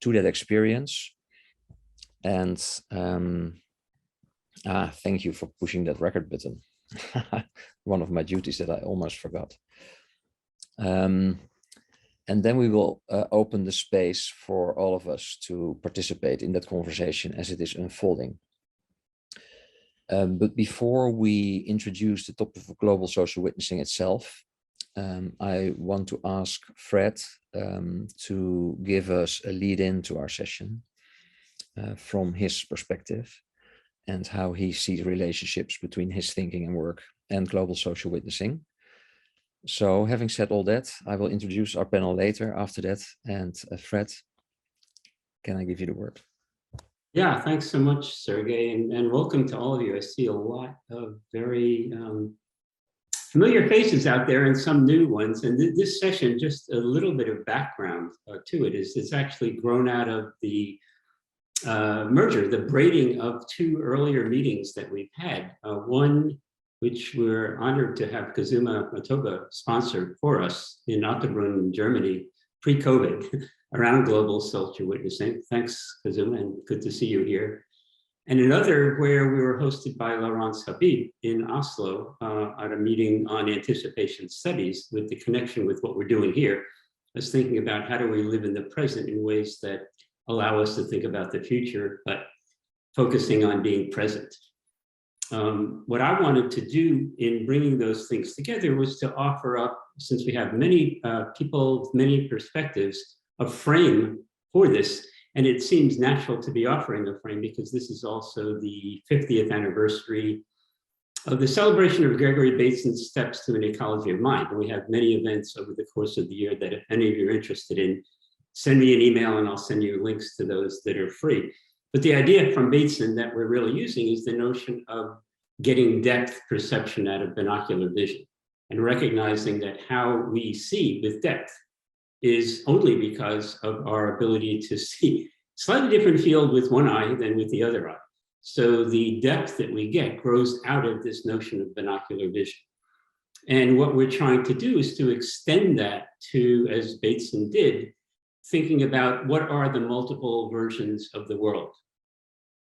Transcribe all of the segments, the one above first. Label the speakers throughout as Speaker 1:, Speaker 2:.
Speaker 1: to that experience. And thank you for pushing that record button. One of my duties that I almost forgot. And then we will open the space for all of us to participate in that conversation as it is unfolding. But before we introduce the topic of global social witnessing itself, I want to ask Fred to give us a lead in to our session from his perspective and how he sees relationships between his thinking and work and global social witnessing. So having said all that, I will introduce our panel later after that. And Fred, can I give you the word?
Speaker 2: Yeah, thanks so much, Sergey, and welcome to all of you. I see a lot of very familiar faces out there and some new ones. And this session, just a little bit of background to it, is it's actually grown out of the merger, the braiding of two earlier meetings that we've had. One, which we're honored to have Kazuma Matoba sponsor for us in Ottobrunn, Germany, pre-COVID, around global social witnessing. Thanks, Kazuma, and good to see you here. And another where we were hosted by Laurence Habib in Oslo at a meeting on anticipation studies with the connection with what we're doing here. I was thinking about how do we live in the present in ways that allow us to think about the future, but focusing on being present. What I wanted to do in bringing those things together was to offer up, since we have many people, many perspectives, a frame for this. And it seems natural to be offering a frame because this is also the 50th anniversary of the celebration of Gregory Bateson's Steps to an Ecology of Mind. And we have many events over the course of the year that if any of you are interested in, send me an email and I'll send you links to those that are free. But the idea from Bateson that we're really using is the notion of getting depth perception out of binocular vision and recognizing that how we see with depth is only because of our ability to see slightly different field with one eye than with the other eye. So the depth that we get grows out of this notion of binocular vision. And what we're trying to do is to extend that to, as Bateson did, thinking about what are the multiple versions of the world?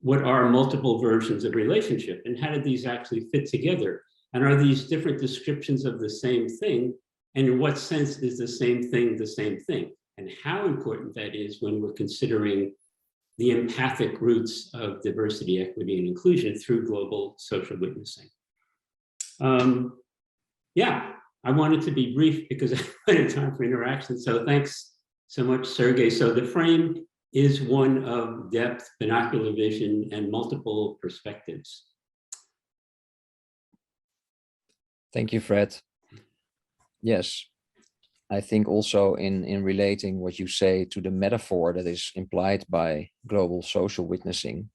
Speaker 2: What are multiple versions of relationship? And how do these actually fit together? And are these different descriptions of the same thing? And in what sense is the same thing the same thing? And how important that is when we're considering the empathic roots of diversity, equity, and inclusion through global social witnessing. Yeah, I wanted to be brief because I wanted time for interaction. So thanks so much, Sergey. So the frame is one of depth, binocular vision, and multiple perspectives.
Speaker 1: Thank you, Fred. Yes, I think also in relating what you say to the metaphor that is implied by global social witnessing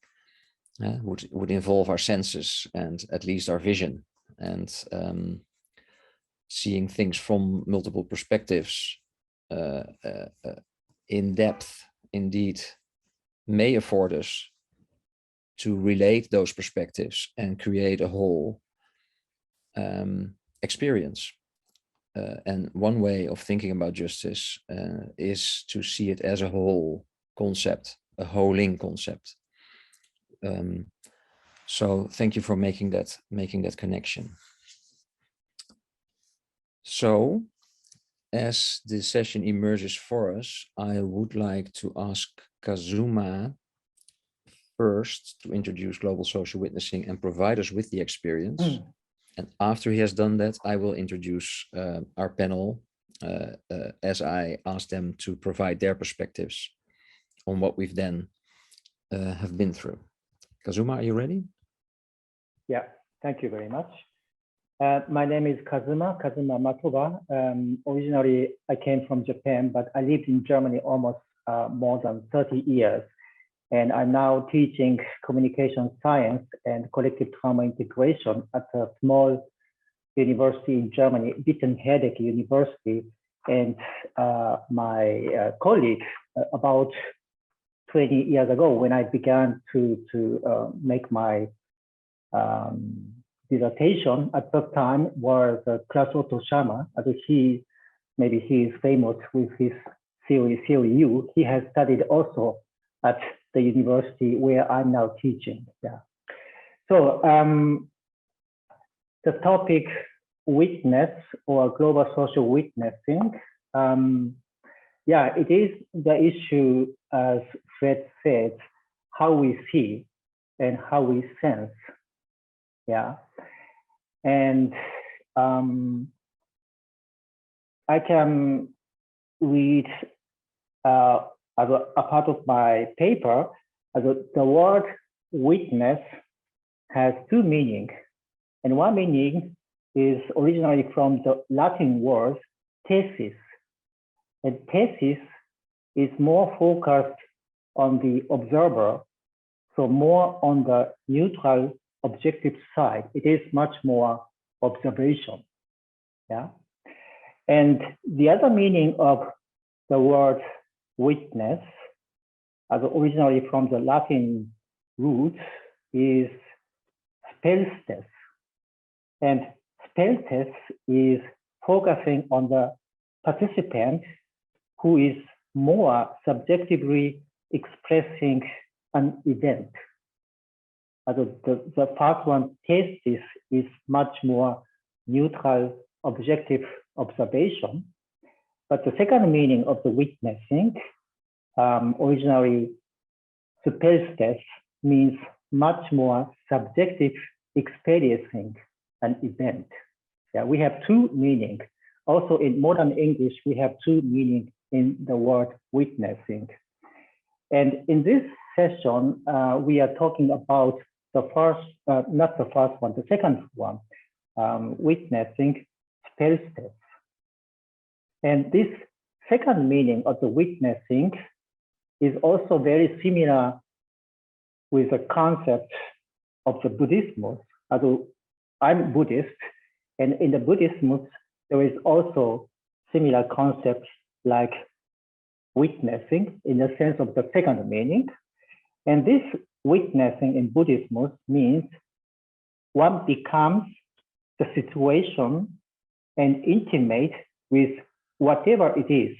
Speaker 1: would involve our senses and at least our vision, and seeing things from multiple perspectives in depth indeed may afford us to relate those perspectives and create a whole experience. And one way of thinking about justice is to see it as a whole concept, a wholing concept. So thank you for making that connection. So as the session emerges for us, I would like to ask Kazuma first to introduce global social witnessing and provide us with the experience. And after he has done that, I will introduce our panel as I ask them to provide their perspectives on what we've then have been through. Kazuma, are you ready?
Speaker 3: Yeah, thank you very much. My name is Kazuma Matoba. Originally, I came from Japan, but I lived in Germany almost more than 30 years. And I'm now teaching communication science and collective trauma integration at a small university in Germany, Wittenherdecke University. And my colleague, about 20 years ago, when I began to make my dissertation, at that time was Klaus Otto Schama. Maybe he is famous with his COU, he has studied also at the university where I'm now teaching. Yeah. So the topic witness or global social witnessing, yeah, it is the issue, as Fred said, how we see and how we sense. Yeah. And I can read as a part of my paper, the word witness has two meanings. And one meaning is originally from the Latin word thesis. And thesis is more focused on the observer, so more on the neutral objective side. It is much more observation. Yeah. And the other meaning of the word witness, as originally from the Latin root, is speltes. And speltes is focusing on the participant who is more subjectively expressing an event. The first one, thesis, is much more neutral, objective observation. But the second meaning of the witnessing, originally speltes, means much more subjective experiencing an event. Yeah, we have two meanings. Also in modern English, we have two meanings in the word witnessing. And in this session, we are talking about the first, not the first one, the second one, witnessing speltes. And this second meaning of the witnessing is also very similar with the concept of the Buddhism. Although I'm Buddhist, and in the Buddhism, there is also similar concepts like witnessing in the sense of the second meaning. And this witnessing in Buddhism means one becomes the situation and intimate with whatever it is,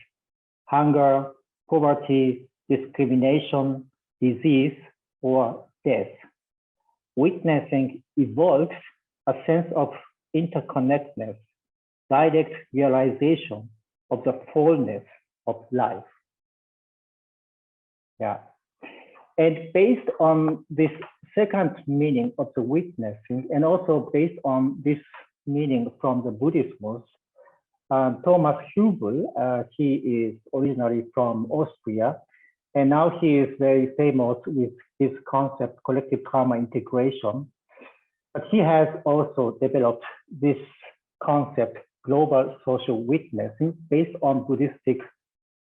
Speaker 3: hunger, poverty, discrimination, disease, or death. Witnessing evolves a sense of interconnectedness, direct realization of the fullness of life. Yeah. And based on this second meaning of the witnessing, and also based on this meaning from the Buddhism, Thomas Hübl, he is originally from Austria, and now he is very famous with his concept, collective karma integration. But he has also developed this concept, global social witnessing, based on Buddhistic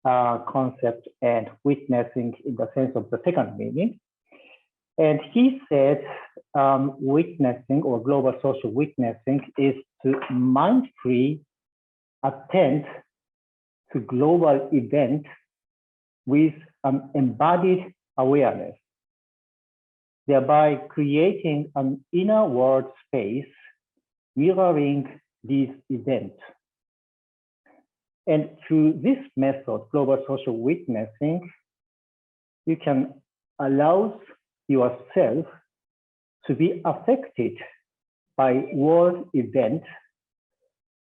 Speaker 3: concept and witnessing in the sense of the second meaning. And he said witnessing or global social witnessing is to mindfully attend to global events with an embodied awareness, thereby creating an inner world space mirroring these events. And through this method, global social witnessing, you can allow yourself to be affected by world events,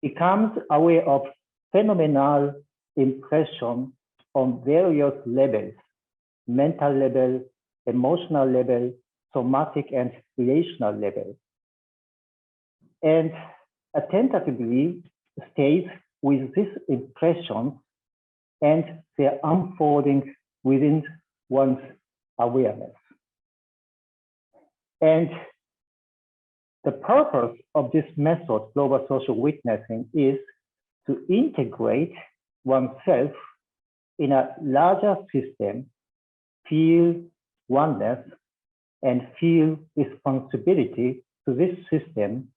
Speaker 3: becomes aware of phenomenal impression on various levels, mental level, emotional level, somatic and relational level. And attentively stays with these impressions and their unfolding within one's awareness. And the purpose of this method, global social witnessing, is to integrate oneself in a larger system, feel oneness, and feel responsibility to this system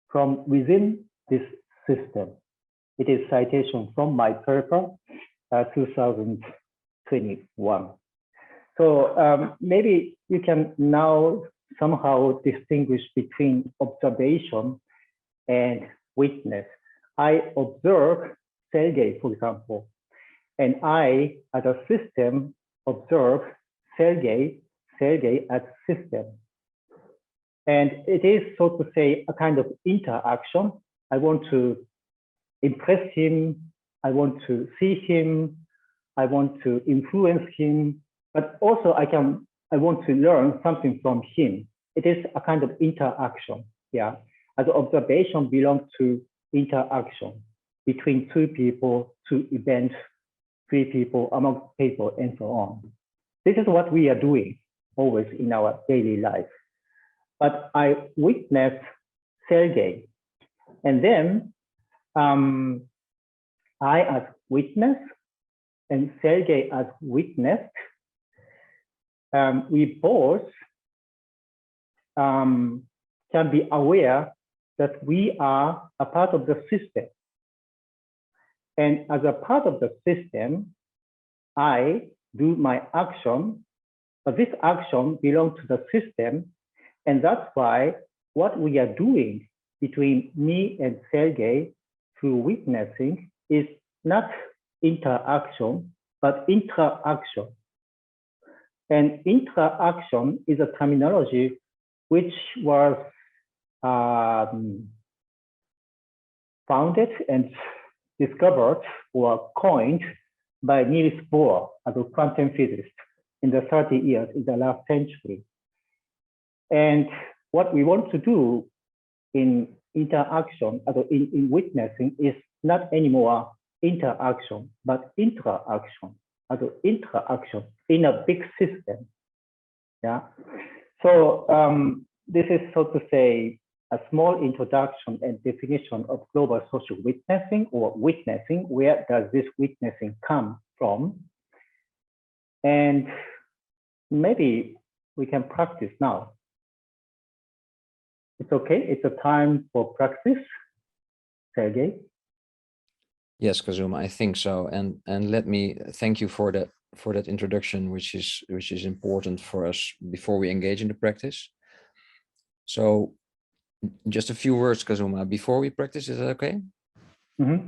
Speaker 3: from within this system. It is citation from my paper, 2021. So maybe you can now somehow distinguish between observation and witness. I observe Sergey, for example, And I, as a system, observe Sergey as system. And it is, so to say, a kind of interaction. I want to impress him. I want to see him. I want to influence him. But also I want to learn something from him. It is a kind of interaction. Yeah. As observation belongs to interaction between two people, two events, three people, among people, and so on. This is what we are doing always in our daily life. But I witness Sergey, and then I as witness and Sergey as witnessed, we both can be aware that we are a part of the system. And as a part of the system, I do my action, but this action belongs to the system. And that's why what we are doing between me and Sergey through witnessing is not interaction, but interaction. And interaction is a terminology which was founded and discovered or coined by Niels Bohr, as a quantum physicist, in the 30 years in the last century. And what we want to do in interaction, in witnessing, is not anymore interaction, but interaction, interaction in a big system. Yeah. So this is, so to say, a small introduction and definition of global social witnessing or witnessing. Where does this witnessing come from? And maybe we can practice now. It's okay. It's a time for practice. Sergey?
Speaker 1: Yes, Kazuma, I think so. And let me thank you for that introduction, which is important for us before we engage in the practice. So just a few words, Kazuma, before we practice, is that okay?
Speaker 3: Mm-hmm.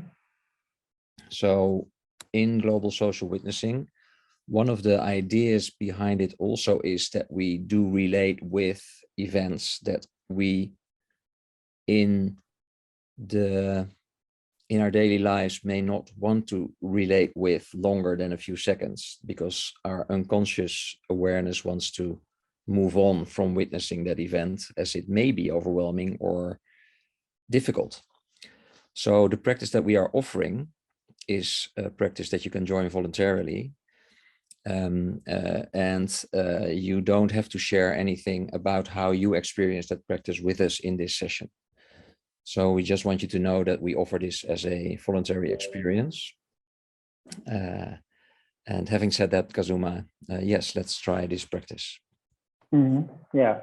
Speaker 1: So in global social witnessing, one of the ideas behind it also is that we do relate with events that we in our daily lives may not want to relate with longer than a few seconds, because our unconscious awareness wants to move on from witnessing that event, as it may be overwhelming or difficult. So the practice that we are offering is a practice that you can join voluntarily. You don't have to share anything about how you experience that practice with us in this session. So we just want you to know that we offer this as a voluntary experience. And having said that, Kazuma, yes, let's try this practice.
Speaker 3: Mm-hmm. Yeah,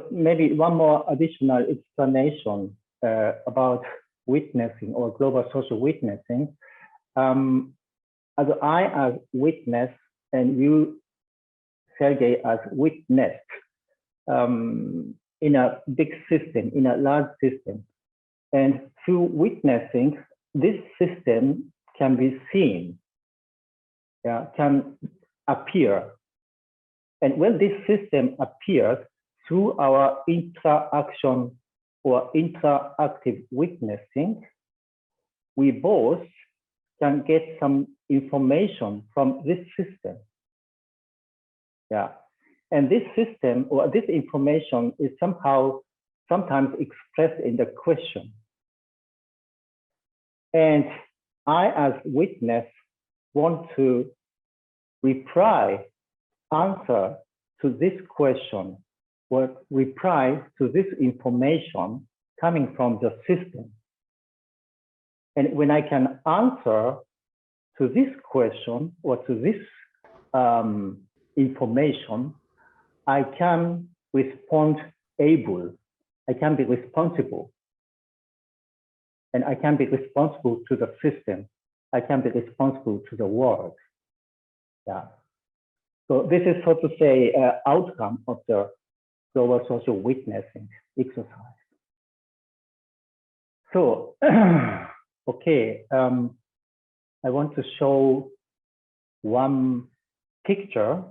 Speaker 3: maybe one more additional explanation about witnessing or global social witnessing. As I as witness and you, Sergey, as witnessed in a big system, in a large system. And through witnessing, this system can be seen, yeah, can appear. And when this system appears through our interaction or interactive witnessing, we both can get some information from this system. Yeah. And this system or this information is sometimes expressed in the question. And I, as witness, want to answer to this question or reply to this information coming from the system. And when I can answer to this question or to this information, I can respond able. I can be responsible. And I can be responsible to the system. I can be responsible to the world. Yeah. So this is, so to say, outcome of the global social witnessing exercise. So, okay, I want to show one picture.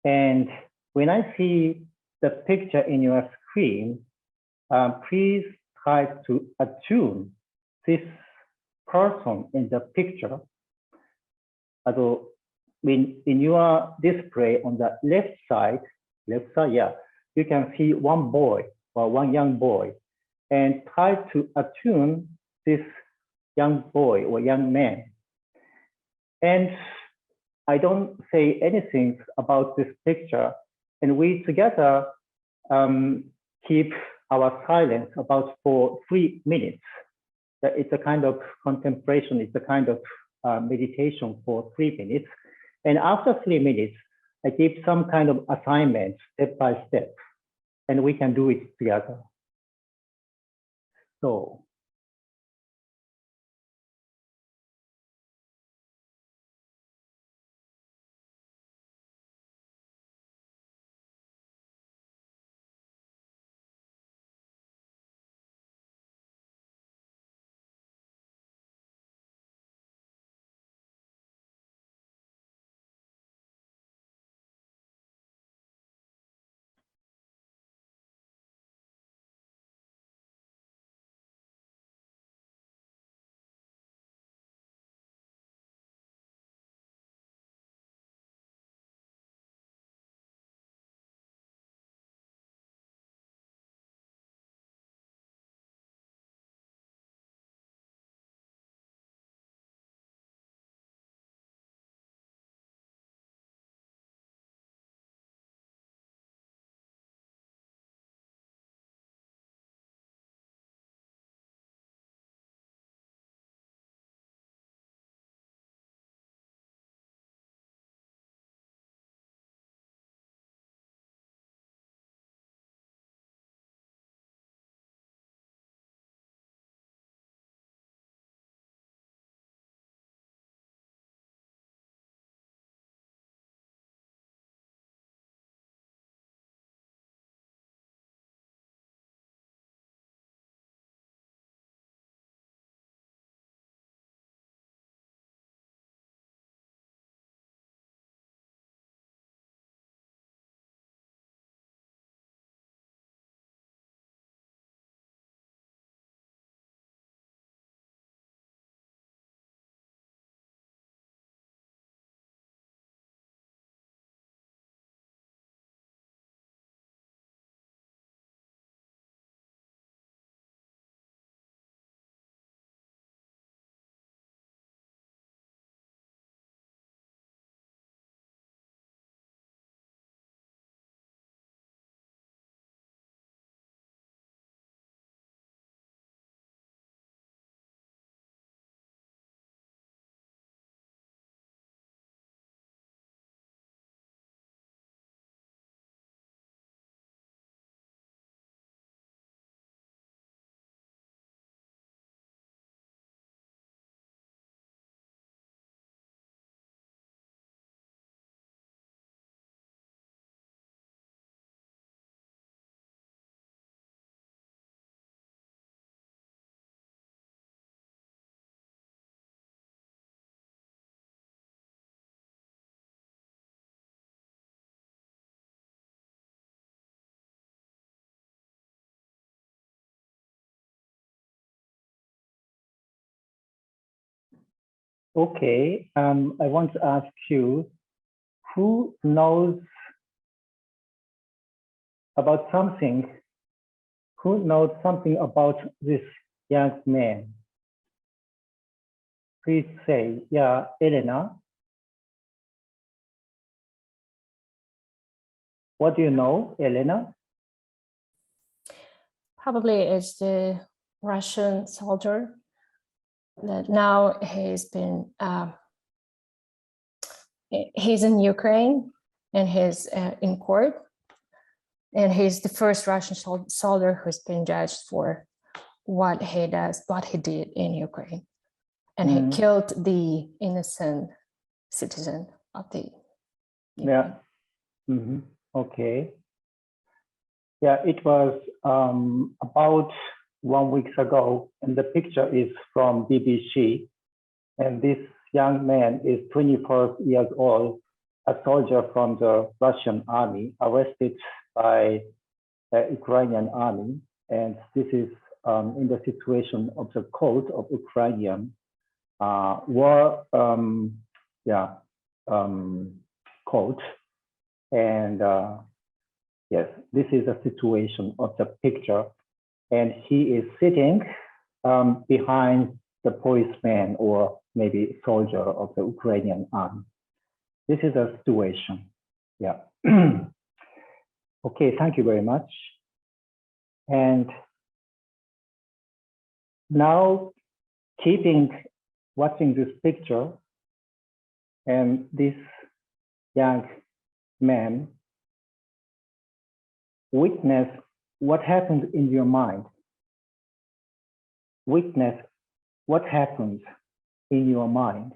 Speaker 3: And when I see the picture in your screen, please try to attune this person in the picture. Although in your display on the left side, yeah, you can see one boy or one young boy, and try to attune this young boy or young man. And I don't say anything about this picture, and we together keep our silence about for 3 minutes. It's a kind of contemplation, it's a kind of meditation for 3 minutes. And after 3 minutes, I give some kind of assignment step by step, and we can do it together. So. Okay, I want to ask you, who knows about something? Who knows something about this young man? Please say, yeah, Elena. What do you know, Elena?
Speaker 4: Probably it's the Russian soldier that now he's in Ukraine and he's in court, and he's the first Russian soldier who's been judged for what he did in Ukraine, and he killed the innocent citizen of the Ukraine.
Speaker 3: Yeah. Okay. Yeah, it was about 1 week ago, and the picture is from BBC. And this young man is 24 years old, a soldier from the Russian army, arrested by the Ukrainian army. And this is in the situation of the code of Ukrainian war code. And yes, this is a situation of the picture. And he is sitting behind the policeman or maybe soldier of the Ukrainian army. This is a situation. Yeah. Okay, thank you very much. And now watching this picture and this young man witness what happened in your mind. Witness what happens in your mind.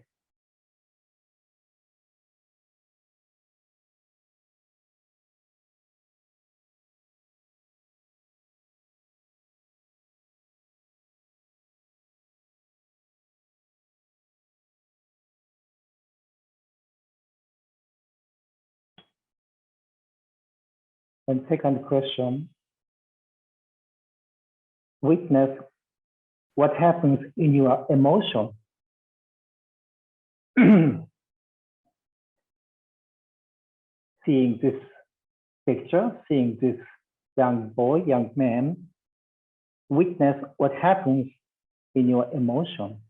Speaker 3: And second question, witness what happens in your emotion. Seeing this picture, seeing this young boy, young man, witness what happens in your emotion.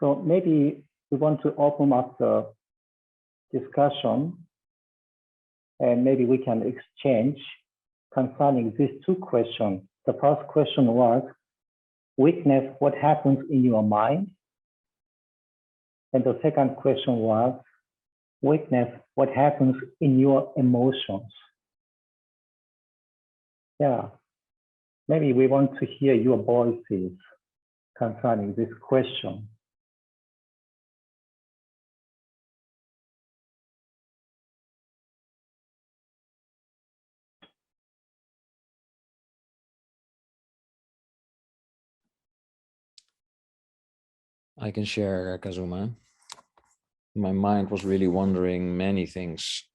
Speaker 3: So maybe we want to open up the discussion and maybe we can exchange concerning these two questions. The first question was, witness what happens in your mind. And the second question was, witness what happens in your emotions. Yeah, maybe we want to hear your voices concerning this question.
Speaker 1: I can share, Kazuma. My mind was really wondering many things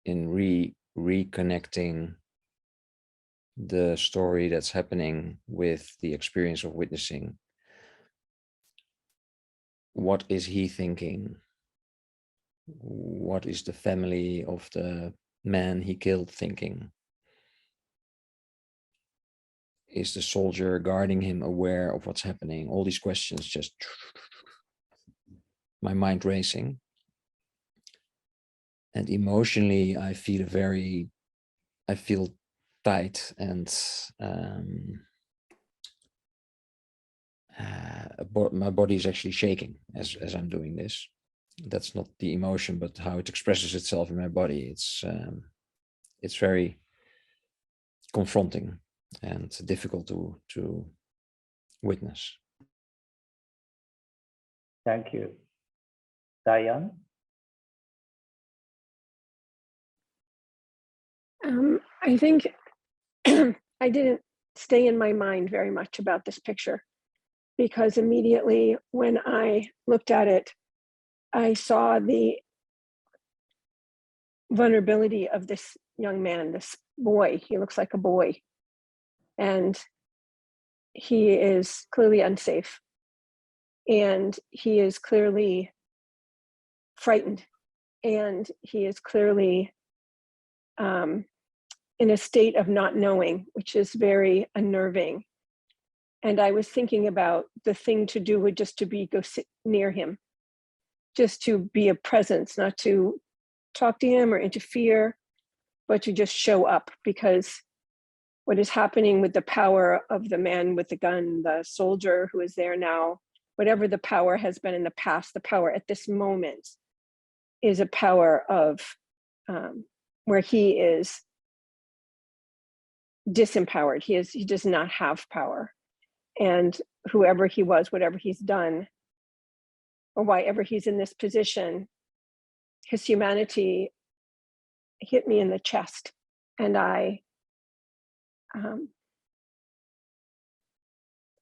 Speaker 1: in reconnecting the story that's happening with the experience of witnessing. What is he thinking? What is the family of the man he killed thinking? Is the soldier guarding him aware of what's happening? All these questions, just my mind racing. And emotionally, I feel tight and my body is actually shaking as I'm doing this. That's not the emotion, but how it expresses itself in my body. It's very confronting and difficult to witness.
Speaker 3: Thank you. Diane?
Speaker 5: I think I didn't stay in my mind very much about this picture because immediately when I looked at it, I saw the vulnerability of this young man, this boy. He looks like a boy. And he is clearly unsafe. And he is clearly frightened. And he is clearly in a state of not knowing, which is very unnerving. And I was thinking about the thing to do would just to be go sit near him, just to be a presence, not to talk to him or interfere, but to just show up, because what is happening with the power of the man with the gun, the soldier who is there now, whatever the power has been in the past, the power at this moment is a power of where he is disempowered. He does not have power. And whoever he was, whatever he's done, or why ever he's in this position, his humanity hit me in the chest, and I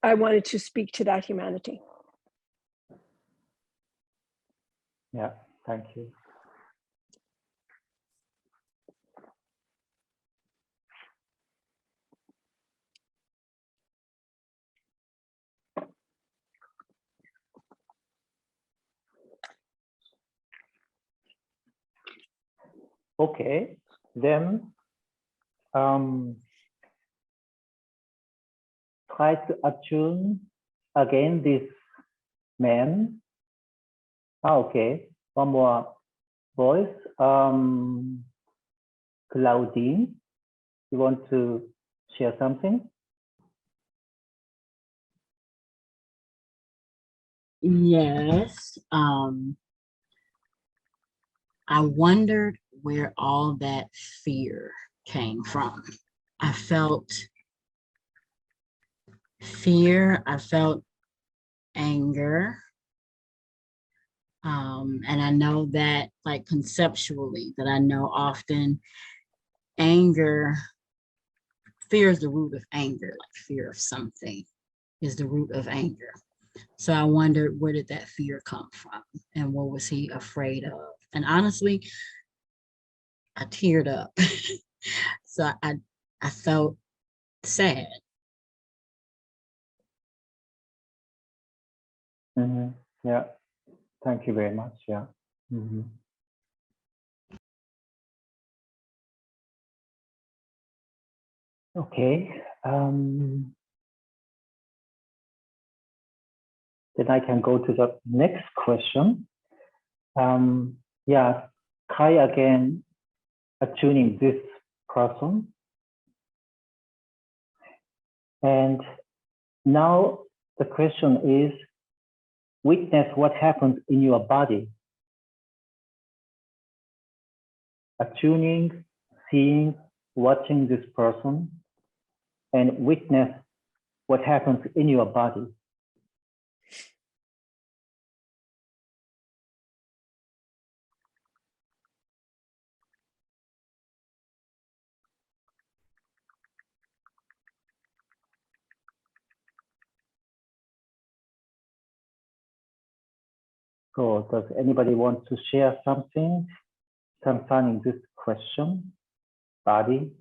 Speaker 5: wanted to speak to that humanity.
Speaker 3: Yeah, thank you. Okay, then try to attune again this man. Okay, one more voice. Claudine, you want to share something?
Speaker 6: Yes. I wondered where all that fear came from. I felt fear, I felt anger. And I know that, like, conceptually, that I know often anger, fear is the root of anger, like fear of something is the root of anger. So I wondered, where did that fear come from? And what was he afraid of? And honestly, I teared up. So I felt sad.
Speaker 3: Mm-hmm. Yeah, thank you very much. Yeah. Mm-hmm. Okay. Then I can go to the next question. Yeah, try again attuning this person. And now the question is, witness what happens in your body. Attuning, seeing, watching this person, and witness what happens in your body. So does anybody want to share something concerning this question? Body?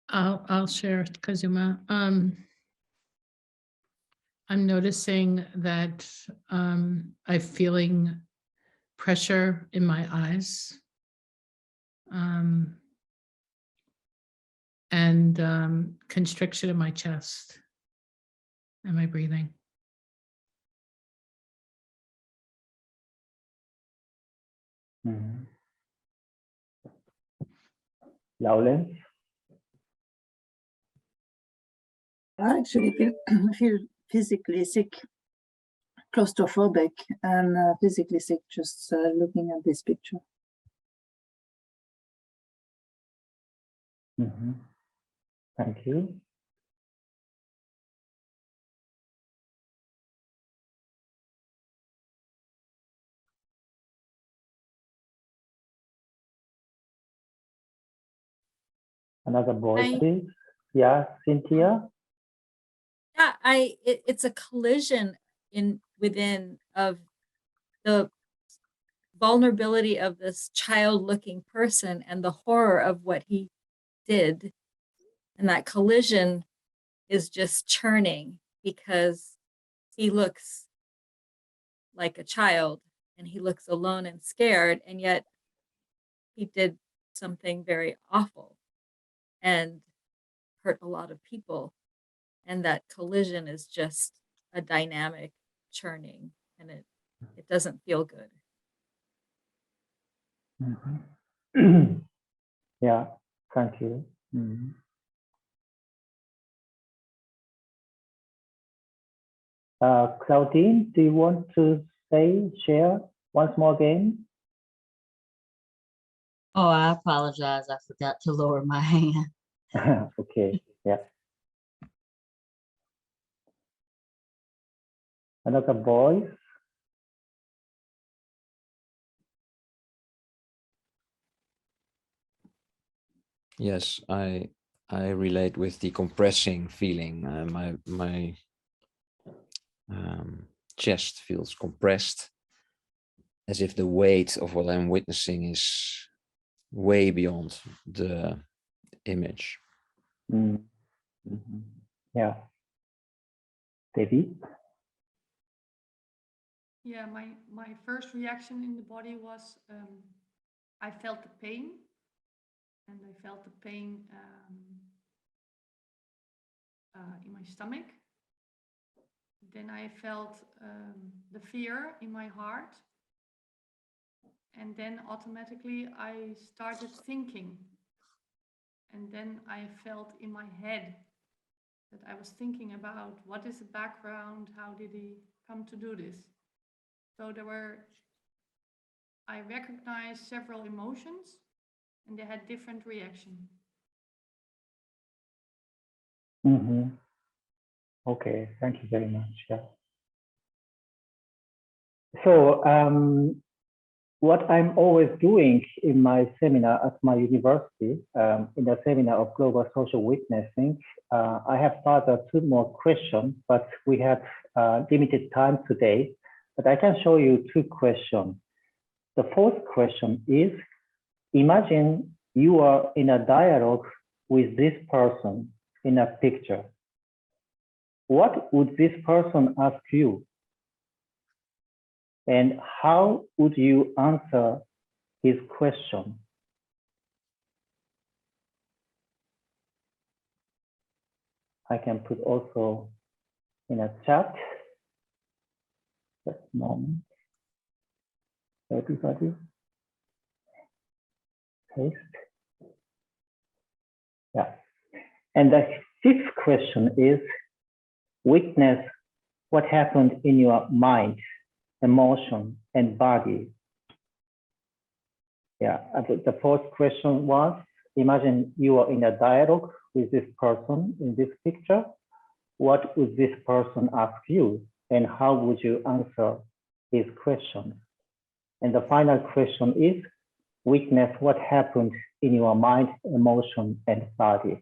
Speaker 7: I'll share, Kazuma. I'm noticing that I'm feeling pressure in my eyes, and constriction in my chest. Am I breathing?
Speaker 3: Mm-hmm. Lowlands?
Speaker 8: I actually feel physically sick, claustrophobic, and physically sick just looking at this picture.
Speaker 3: Mm-hmm. Thank you. Another voice, please. Yeah, Cynthia.
Speaker 9: Yeah, it's a collision within of the vulnerability of this child-looking person and the horror of what he did. And that collision is just churning because he looks like a child and he looks alone and scared, and yet he did something very awful and hurt a lot of people. And that collision is just a dynamic churning, and it doesn't feel good.
Speaker 3: Mm-hmm. Yeah, thank you. Mm-hmm. Claudine, do you want to share once more again?
Speaker 6: Oh, I apologize. I forgot to lower my hand.
Speaker 3: Okay, yeah. Another voice,
Speaker 1: Yes, I relate with the compressing feeling. My chest feels compressed, as if the weight of what I'm witnessing is way beyond the image.
Speaker 3: Mm. Yeah. Debbie?
Speaker 10: Yeah, my first reaction in the body was I felt the pain, and I felt the pain in my stomach. Then I felt the fear in my heart, and then automatically I started thinking, and then I felt in my head that I was thinking about what is the background, how did he come to do this? So I recognized several emotions, and they had different reaction.
Speaker 3: Mm-hmm. Okay, thank you very much. Yeah. So what I'm always doing in my seminar at my university, in the seminar of global social witnessing, I have further 2 more questions, but we have limited time today. But I can show you 2 questions. The first question is, imagine you are in a dialogue with this person in a picture. What would this person ask you? And how would you answer his question? I can put also in a chat. Just a moment. Everybody. Paste. Yeah. And the 5th question is, witness what happened in your mind, emotion, and body. Yeah, the 4th question was, imagine you are in a dialogue with this person in this picture. What would this person ask you, and how would you answer his question? And the final question is, witness what happened in your mind, emotion, and body.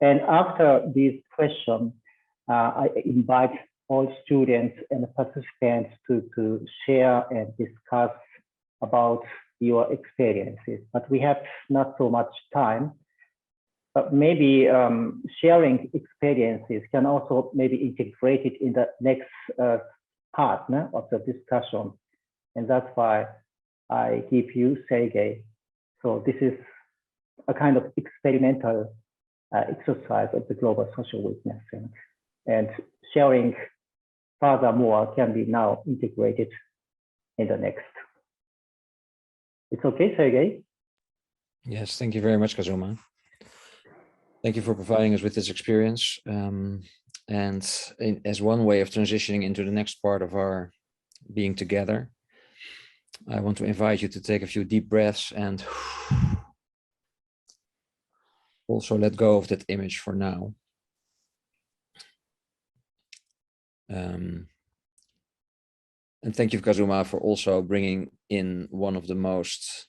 Speaker 3: And after these questions, I invite all students and participants to share and discuss about your experiences. But we have not so much time. But maybe sharing experiences can also maybe integrate it in the next part of the discussion. And that's why I give you Sergey. So this is a kind of experimental exercise of the global social witnessing. And sharing furthermore can be now integrated in the next. It's okay, Sergey?
Speaker 1: Yes, thank you very much, Kazuma. Thank you for providing us with this experience. As one way of transitioning into the next part of our being together, I want to invite you to take a few deep breaths and also let go of that image for now. And thank you, Kazuma, for also bringing in one of the most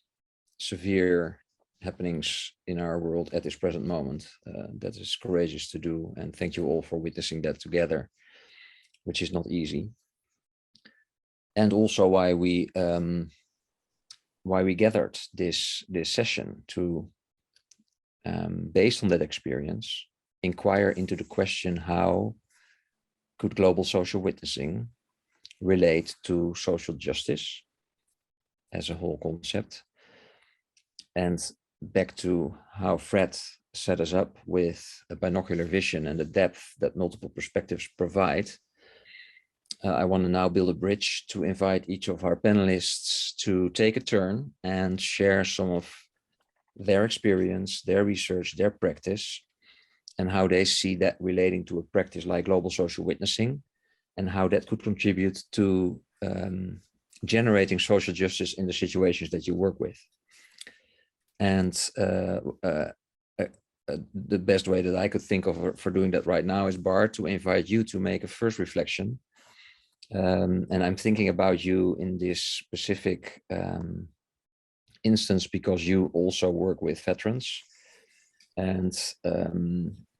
Speaker 1: severe happenings in our world at this present moment. That is courageous to do, and thank you all for witnessing that together, which is not easy. And also why we gathered this session to, based on that experience, inquire into the question, how could global social witnessing relate to social justice as a whole concept? And back to how Fred set us up with a binocular vision and the depth that multiple perspectives provide, I want to now build a bridge to invite each of our panelists to take a turn and share some of their experience, their research, their practice, and how they see that relating to a practice like global social witnessing, and how that could contribute to generating social justice in the situations that you work with. And the best way that I could think of for doing that right now is, Bart, to invite you to make a first reflection. And I'm thinking about you in this specific instance because you also work with veterans. and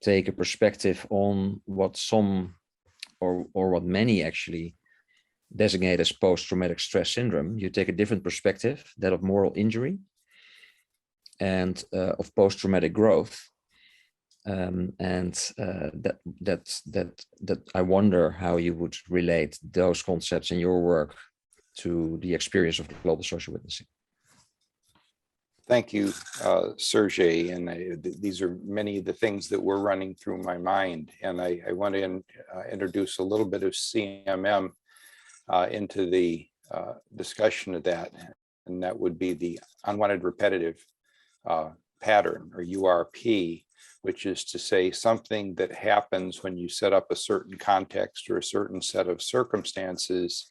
Speaker 1: take a perspective on what some or what many actually designate as post-traumatic stress syndrome. You take a different perspective, that of moral injury and of post-traumatic growth. That I wonder how you would relate those concepts in your work to the experience of global social witnessing.
Speaker 11: Thank you, Sergey. And these are many of the things that were running through my mind. And I want to introduce a little bit of CMM into the discussion of that. And that would be the unwanted repetitive pattern, or URP, which is to say something that happens when you set up a certain context or a certain set of circumstances,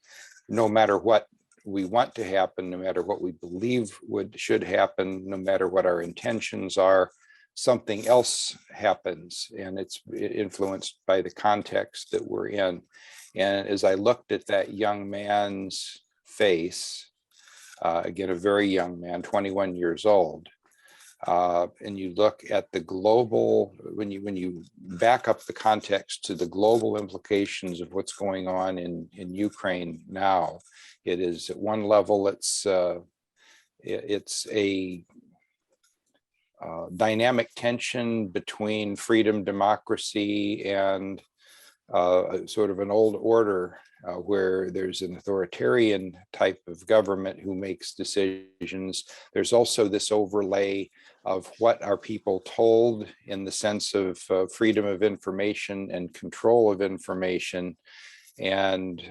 Speaker 11: no matter what we want to happen, no matter what we believe should happen, no matter what our intentions are, something else happens, and it's influenced by the context that we're in. And as I looked at that young man's face, again, a very young man, 21 years old, and you look at the global, when you back up the context to the global implications of what's going on in Ukraine now, it is at one level, it's a dynamic tension between freedom, democracy, and sort of an old order where there's an authoritarian type of government who makes decisions. There's also this overlay of what are people told in the sense of freedom of information and control of information. And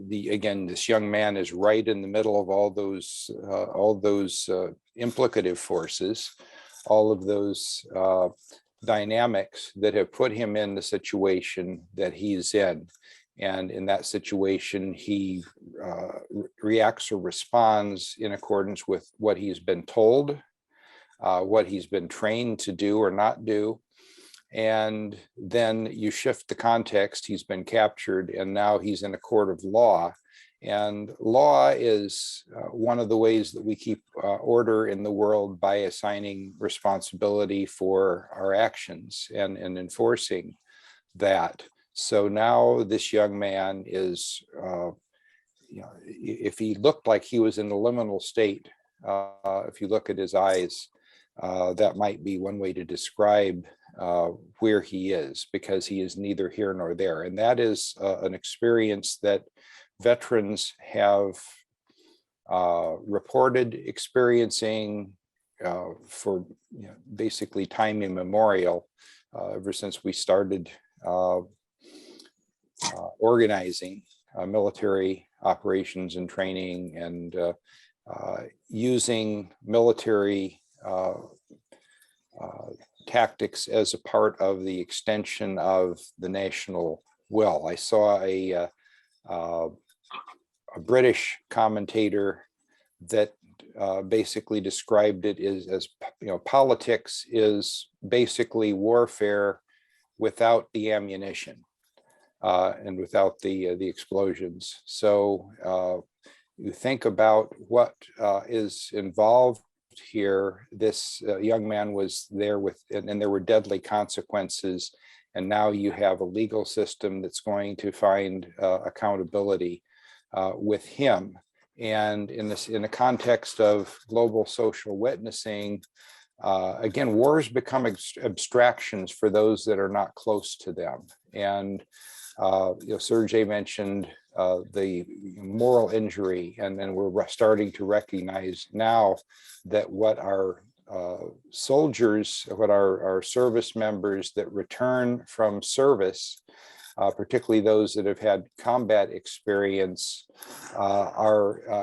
Speaker 11: again, this young man is right in the middle of all those implicative forces, all of those dynamics that have put him in the situation that he's in. And in that situation, he reacts or responds in accordance with what he's been told, what he's been trained to do or not do. And then you shift the context, he's been captured, and now he's in a court of law. And law is one of the ways that we keep order in the world, by assigning responsibility for our actions and enforcing that. So now this young man is, if he looked like he was in a liminal state, if you look at his eyes, that might be one way to describe where he is, because he is neither here nor there. And that is an experience that veterans have reported experiencing for basically time immemorial, ever since we started organizing military operations and training, and using military tactics as a part of the extension of the national will. I saw a British commentator that basically described it as politics is basically warfare without the ammunition and without the explosions. So you think about what is involved here. This young man was there with, and there were deadly consequences. And now you have a legal system that's going to find accountability with him. And in the context of global social witnessing, again, wars become abstractions for those that are not close to them. And Sergey mentioned the moral injury, and then we're starting to recognize now that what our soldiers, what our service members that return from service, particularly those that have had combat experience,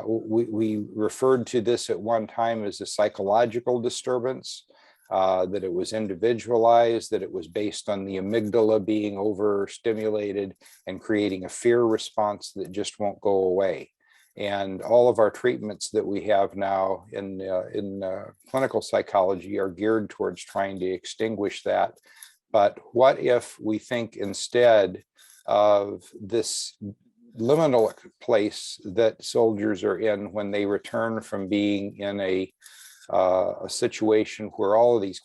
Speaker 11: we referred to this at one time as a psychological disturbance, that it was individualized, that it was based on the amygdala being overstimulated and creating a fear response that just won't go away. And all of our treatments that we have now in clinical psychology are geared towards trying to extinguish that. But what if we think instead of this liminal place that soldiers are in when they return from being in a a situation where all of these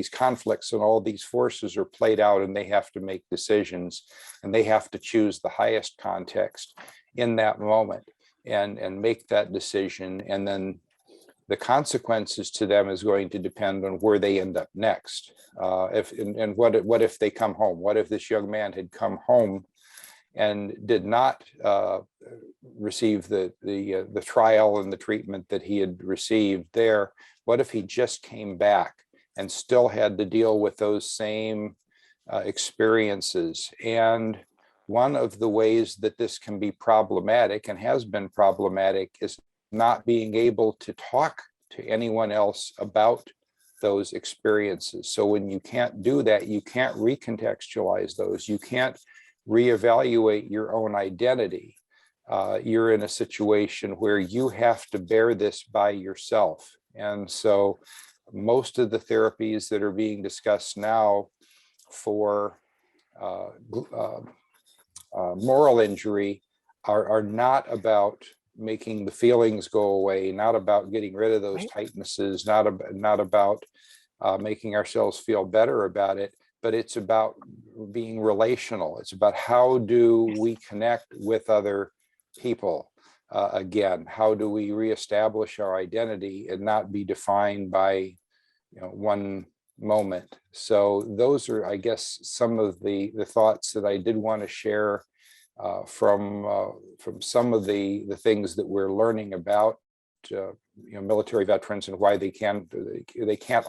Speaker 11: conflicts and all these forces are played out, and they have to make decisions, and they have to choose the highest context in that moment and make that decision. And then the consequences to them is going to depend on where they end up next. What if they come home? What if this young man had come home and did not receive the trial and the treatment that he had received there? What if he just came back and still had to deal with those same experiences? And one of the ways that this can be problematic and has been problematic is not being able to talk to anyone else about those experiences. So when you can't do that, you can't recontextualize those, you can't reevaluate your own identity. You're in a situation where you have to bear this by yourself. And so most of the therapies that are being discussed now for moral injury are not about making the feelings go away, not about getting rid of those tightnesses, not about making ourselves feel better about it, but it's about being relational. It's about how do we connect with other people again? How do we reestablish our identity and not be defined by one moment? So those are, I guess, some of the thoughts that I did want to share from some of the things that we're learning about military veterans and why they can't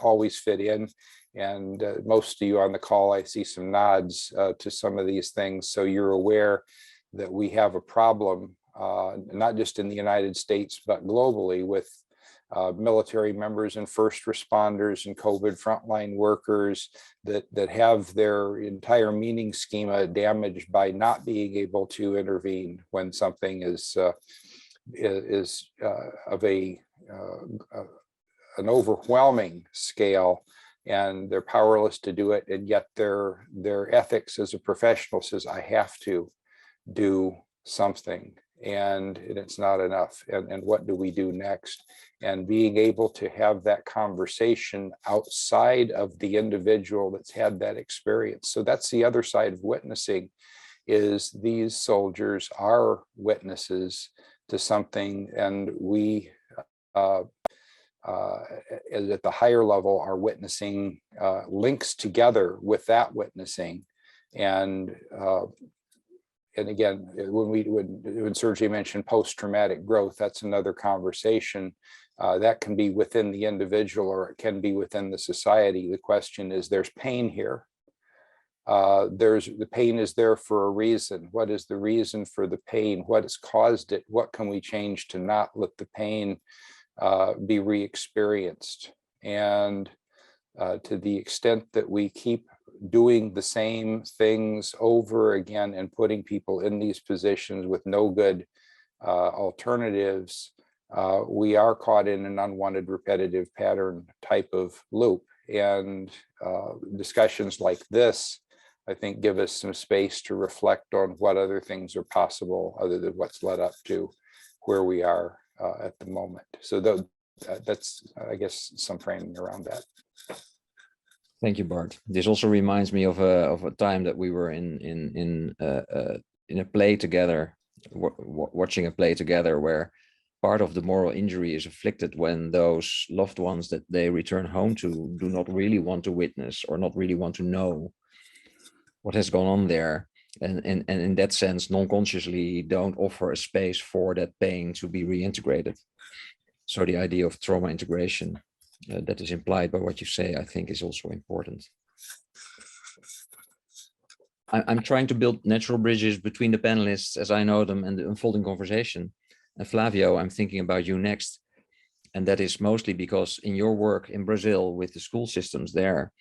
Speaker 11: always fit in. And most of you on the call, I see some nods to some of these things. So you're aware that we have a problem, not just in the United States, but globally, with military members and first responders and COVID frontline workers that have their entire meaning schema damaged by not being able to intervene when something is of an overwhelming scale, and they're powerless to do it, and yet their ethics as a professional says, I have to do something, and it's not enough, and what do we do next? And being able to have that conversation outside of the individual that's had that experience. So that's the other side of witnessing, is these soldiers are witnesses to something, and we at the higher level are witnessing links together with that witnessing. And again, when Sergey mentioned post-traumatic growth, that's another conversation that can be within the individual, or it can be within the society. The question is, there's pain here. The pain is there for a reason. What is the reason for the pain? What has caused it? What can we change to not let the pain be re-experienced? And to the extent that we keep doing the same things over again and putting people in these positions with no good alternatives, we are caught in an unwanted repetitive pattern type of loop. And discussions like this, I think, give us some space to reflect on what other things are possible other than what's led up to where we are at the moment. So that's, I guess, some framing around that.
Speaker 1: Thank you, Bart. This also reminds me of a time that we were in a play together, watching a play together, where part of the moral injury is afflicted when those loved ones that they return home to do not really want to witness or not really want to know what has gone on there. And in that sense, non-consciously don't offer a space for that pain to be reintegrated. So the idea of trauma integration that is implied by what you say, I think, is also important. I'm trying to build natural bridges between the panelists as I know them and the unfolding conversation. And Flavio, I'm thinking about you next. And that is mostly because in your work in Brazil with the school systems there,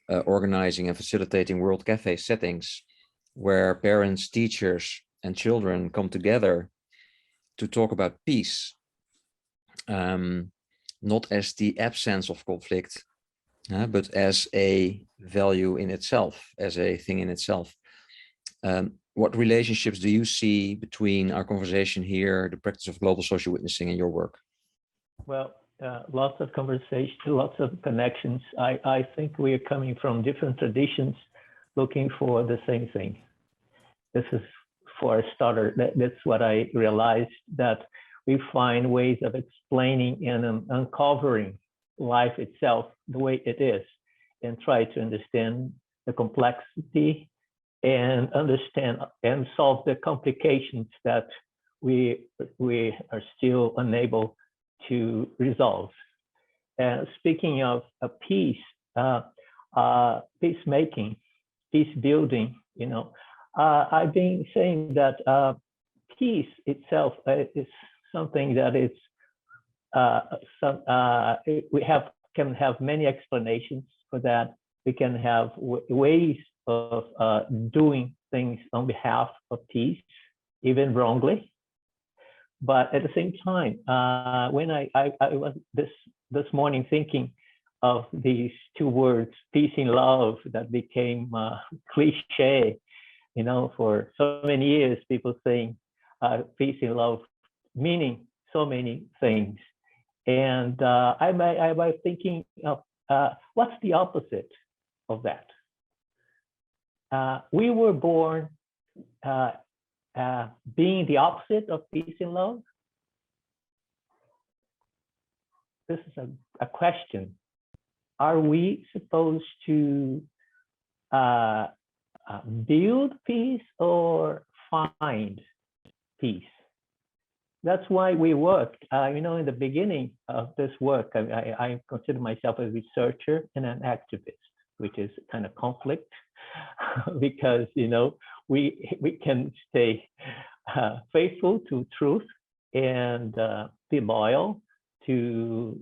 Speaker 1: organizing and facilitating World Cafe settings where parents, teachers, and children come together to talk about peace, not as the absence of conflict, but as a value in itself, as a thing in itself. What relationships do you see between our conversation here, the practice of global social witnessing, and your work?
Speaker 3: Well,
Speaker 12: lots of conversation, lots of connections. I think we are coming from different traditions looking for the same thing. This is, for a starter, that's what I realized, that we find ways of explaining and uncovering life itself the way it is, and try to understand the complexity and understand and solve the complications that we are still unable to resolve. And speaking of peace, peacemaking, peace building, you know, I've been saying that peace itself is something that is can have many explanations for that. We can have ways of doing things on behalf of peace, even wrongly. But at the same time, when I was this morning thinking of these two words, peace and love, that became cliche, you know, for so many years, people saying peace and love, meaning so many things. And I was thinking of what's the opposite of that? We were born being the opposite of peace and love. This is a question. Are we supposed to build peace or find peace? That's why we worked. You know, in the beginning of this work, I consider myself a researcher and an activist, which is kind of conflict, because, you know, we can stay faithful to truth and be loyal to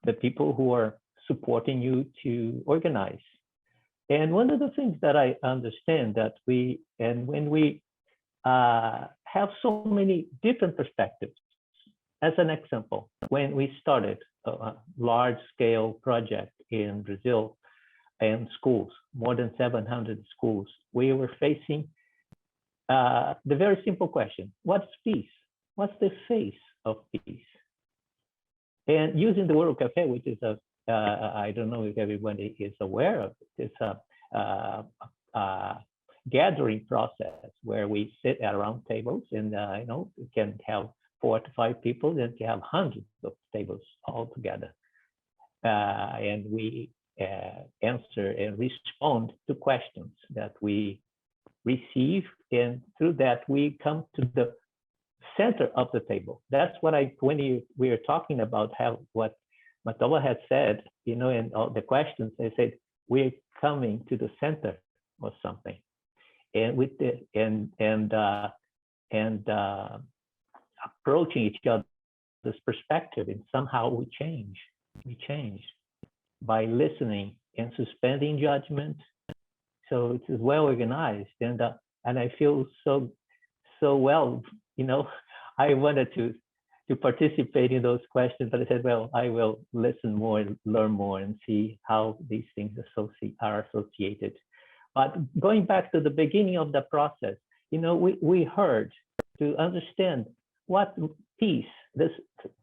Speaker 12: the people who are supporting you to organize. And one of the things that I understand that when we have so many different perspectives, as an example, when we started a large-scale project in Brazil and schools, more than 700 schools, we were facing the very simple question: what's peace? What's the face of peace? And using the World Cafe, which is I don't know if everybody is aware of it, it's a gathering process where we sit at round tables, and you know, we can have 4 to 5 people, and we have hundreds of tables all together, and we answer and respond to questions that we receive, and through that we come to the center of the table. That's what we were talking about, how what Matoba had said, you know, and all the questions, they said we're coming to the center of something, and with the approaching each other's perspective, and somehow we change by listening and suspending judgment. So it is well organized, and I feel so well, you know. I wanted to participate in those questions, but I said, well, I will listen more and learn more and see how these things are associated. But going back to the beginning of the process, you know, we heard, to understand what peace, this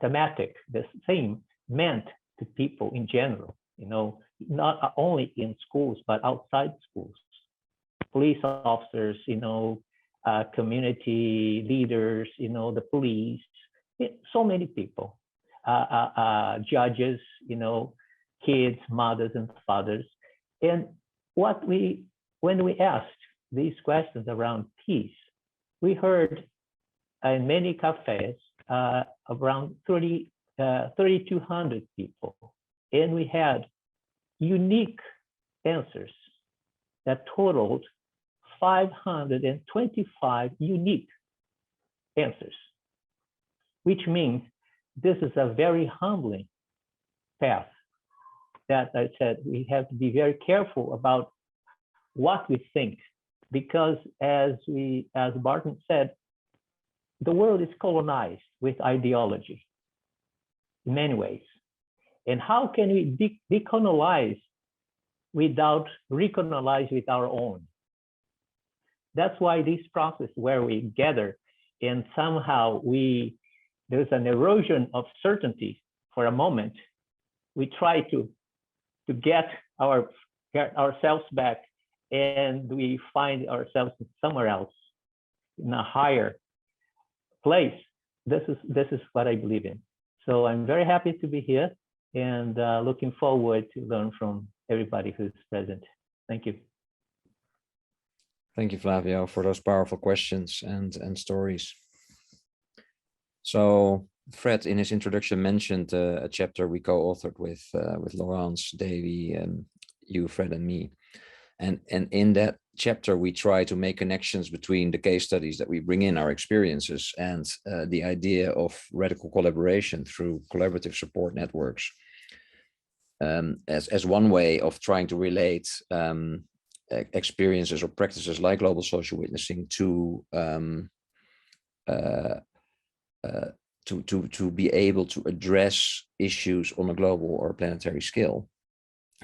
Speaker 12: thematic, this theme, meant to people in general, you know, not only in schools, but outside schools. Police officers, you know, community leaders, you know, the police, so many people, judges, you know, kids, mothers and fathers. And when we asked these questions around peace, we heard in many cafes around 3,200 people, and we had unique answers that totaled 525 unique answers, which means this is a very humbling path that I said we have to be very careful about what we think, because as Barton said, the world is colonized with ideology in many ways. And how can we decolonize without recolonize with our own? That's why this process where we gather and somehow there's an erosion of certainty for a moment, we try to get ourselves back, and we find ourselves somewhere else, in a higher place. This is what I believe in. So I'm very happy to be here, and looking forward to learn from everybody who's present. Thank you.
Speaker 1: Thank you, Flavio, for those powerful questions and stories. So Fred, in his introduction, mentioned a chapter we co-authored with Laurence, Davy, and you, Fred, and me. And in that chapter, we try to make connections between the case studies that we bring in, our experiences, and the idea of radical collaboration through collaborative support networks, as one way of trying to relate experiences or practices like global social witnessing to be able to address issues on a global or planetary scale.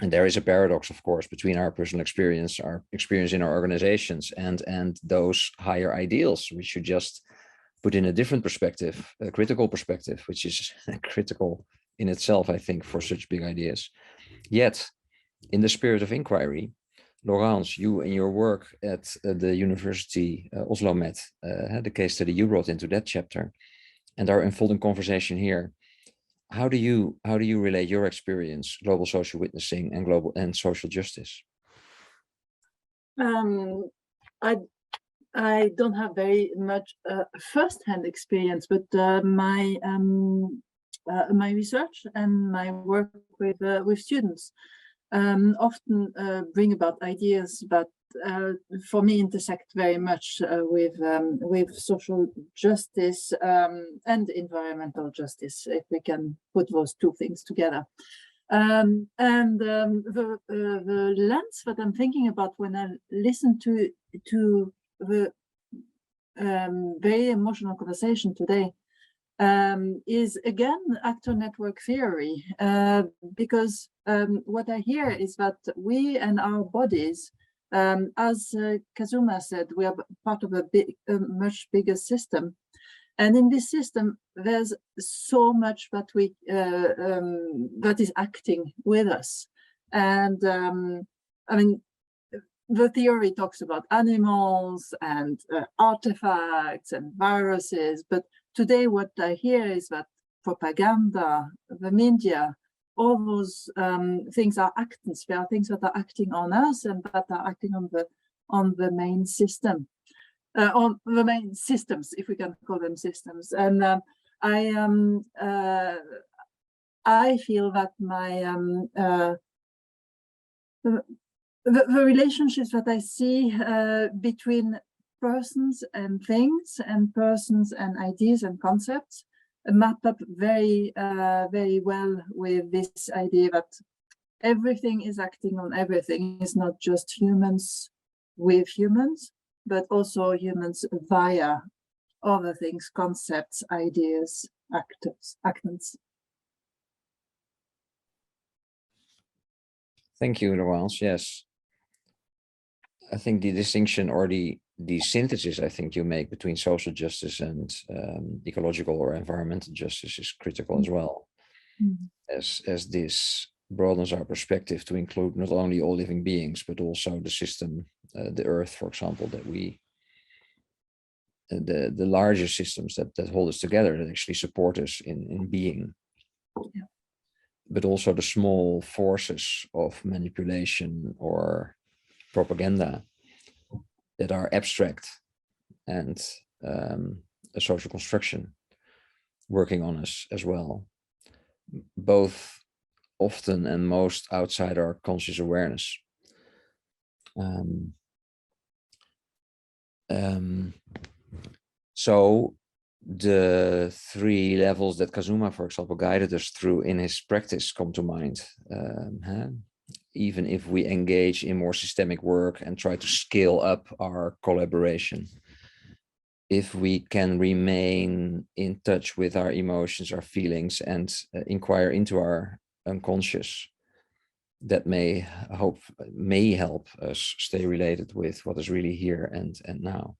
Speaker 1: And there is a paradox, of course, between our personal experience, our experience in our organizations, and those higher ideals. We should just put in a different perspective, a critical perspective, which is critical in itself, I think, for such big ideas. Yet, in the spirit of inquiry, Laurence, you in your work at the University Oslo Met, had the case study you brought into that chapter, and our unfolding conversation here. How do you relate your experience, global social witnessing and global and social justice?
Speaker 8: I don't have very much first-hand experience, but my research and my work with students often bring about ideas, but for me intersect very much with social justice and environmental justice, if we can put those two things together. The lens that I'm thinking about when I listen to the very emotional conversation today is again actor network theory, because what I hear is that we and our bodies, as Kazuma said, we are part of a much bigger system, and in this system there's so much that we that is acting with us. And I mean, the theory talks about animals and artifacts and viruses, but today what I hear is that propaganda, the media, all those things are actants. They are things that are acting on us and that are acting on the main system, on the main systems, if we can call them systems. And I feel that my the relationships that I see between persons and things, and persons and ideas and concepts, map up very well with this idea that everything is acting on everything. It's not just humans with humans, but also humans via other things, concepts, ideas, actants.
Speaker 1: Thank you, Laurence. Yes, I think the distinction or the synthesis I think you make between social justice and ecological or environmental justice is critical as well, as this broadens our perspective to include not only all living beings, but also the system, the earth, for example, that we, the larger systems that hold us together, that actually support us in being. Yeah. But also the small forces of manipulation or propaganda that are abstract and a social construction working on us as well, both often and most outside our conscious awareness. So the three levels that Kazuma, for example, guided us through in his practice come to mind. Even if we engage in more systemic work and try to scale up our collaboration, if we can remain in touch with our emotions, our feelings, and inquire into our unconscious, that may help us stay related with what is really here and now.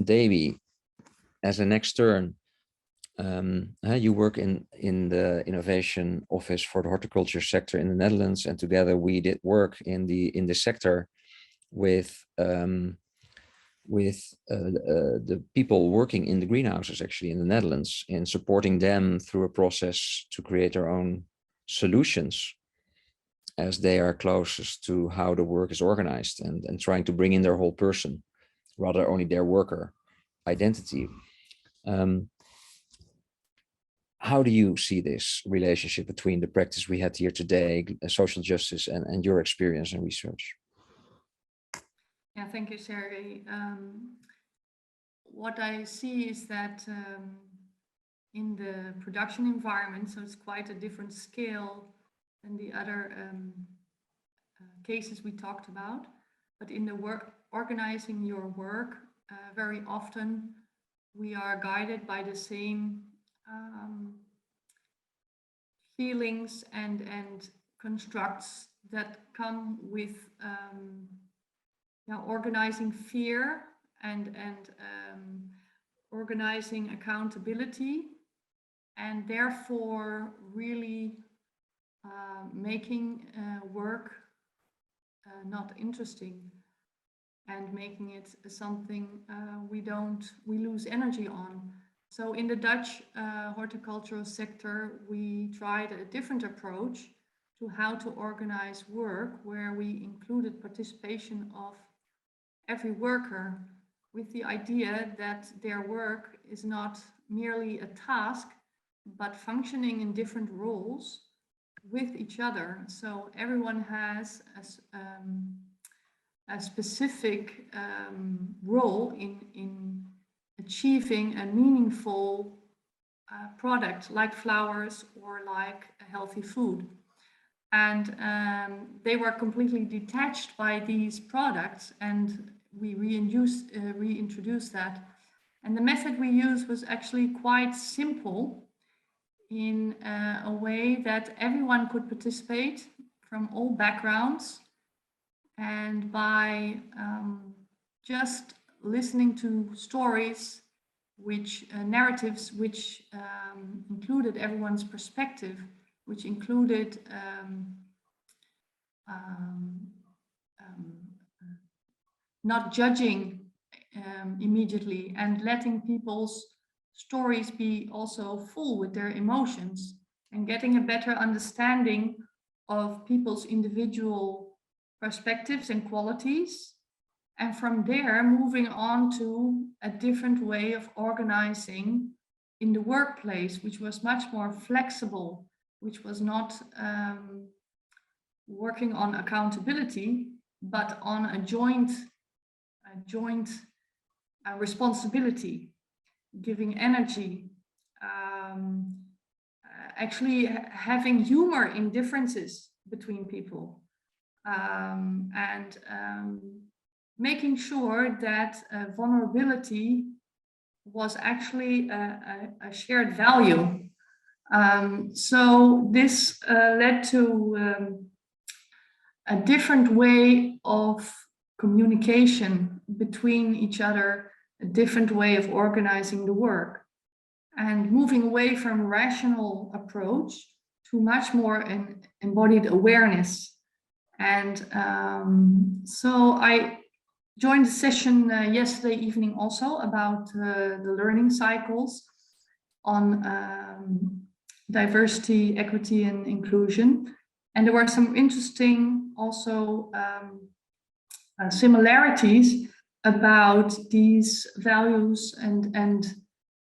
Speaker 1: Davy, as a next turn, You work in the innovation office for the horticulture sector in the Netherlands, and together we did work in the sector with the people working in the greenhouses actually in the Netherlands, in supporting them through a process to create their own solutions, as they are closest to how the work is organized, and trying to bring in their whole person rather only their worker identity. How do you see this relationship between the practice we had here today, social justice, and your experience and research?
Speaker 10: Yeah, thank you, Sergey. What I see is that in the production environment, so it's quite a different scale than the other cases we talked about, but in the work, organizing your work, very often we are guided by the same feelings and constructs that come with organizing fear and organizing accountability, and therefore really making work not interesting, and making it something we lose energy on. So in the Dutch horticultural sector, we tried a different approach to how to organize work, where we included participation of every worker, with the idea that their work is not merely a task, but functioning in different roles with each other. So everyone has a specific role in achieving a meaningful product, like flowers or like a healthy food. And they were completely detached by these products, and we reintroduced that. And the method we used was actually quite simple, in a way that everyone could participate from all backgrounds, and by just listening to stories, narratives which included everyone's perspective, which included not judging immediately, and letting people's stories be also full with their emotions, and getting a better understanding of people's individual perspectives and qualities. And from there, moving on to a different way of organizing in the workplace, which was much more flexible, which was not working on accountability, but on a joint responsibility, giving energy, actually having humor in differences between people, and making sure that vulnerability was actually a shared value. So this led to a different way of communication between each other, a different way of organizing the work, and moving away from a rational approach to much more an embodied awareness. And so I joined the session yesterday evening also about the learning cycles on diversity, equity, and inclusion. And there were some interesting also similarities about these values and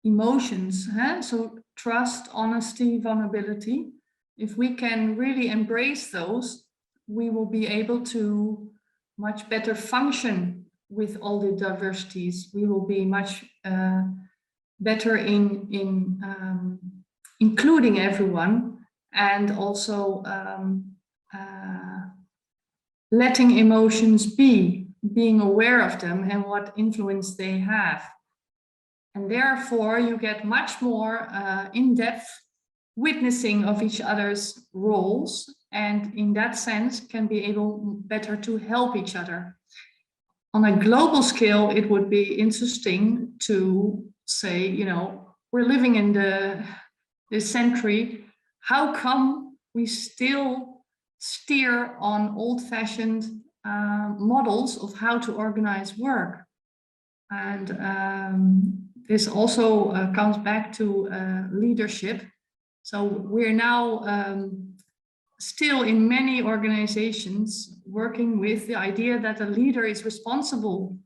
Speaker 10: emotions. So trust, honesty, vulnerability. If we can really embrace those, we will be able to much better function with all the diversities. We will be much better in including everyone, and also letting emotions be, being aware of them and what influence they have. And therefore you get much more in-depth witnessing of each other's roles, and in that sense can be able better to help each other. On a global scale, it would be interesting to say, we're living in this century, how come we still steer on old-fashioned models of how to organize work? And this also comes back to leadership. So we're now still in many organizations working with the idea that a leader is responsible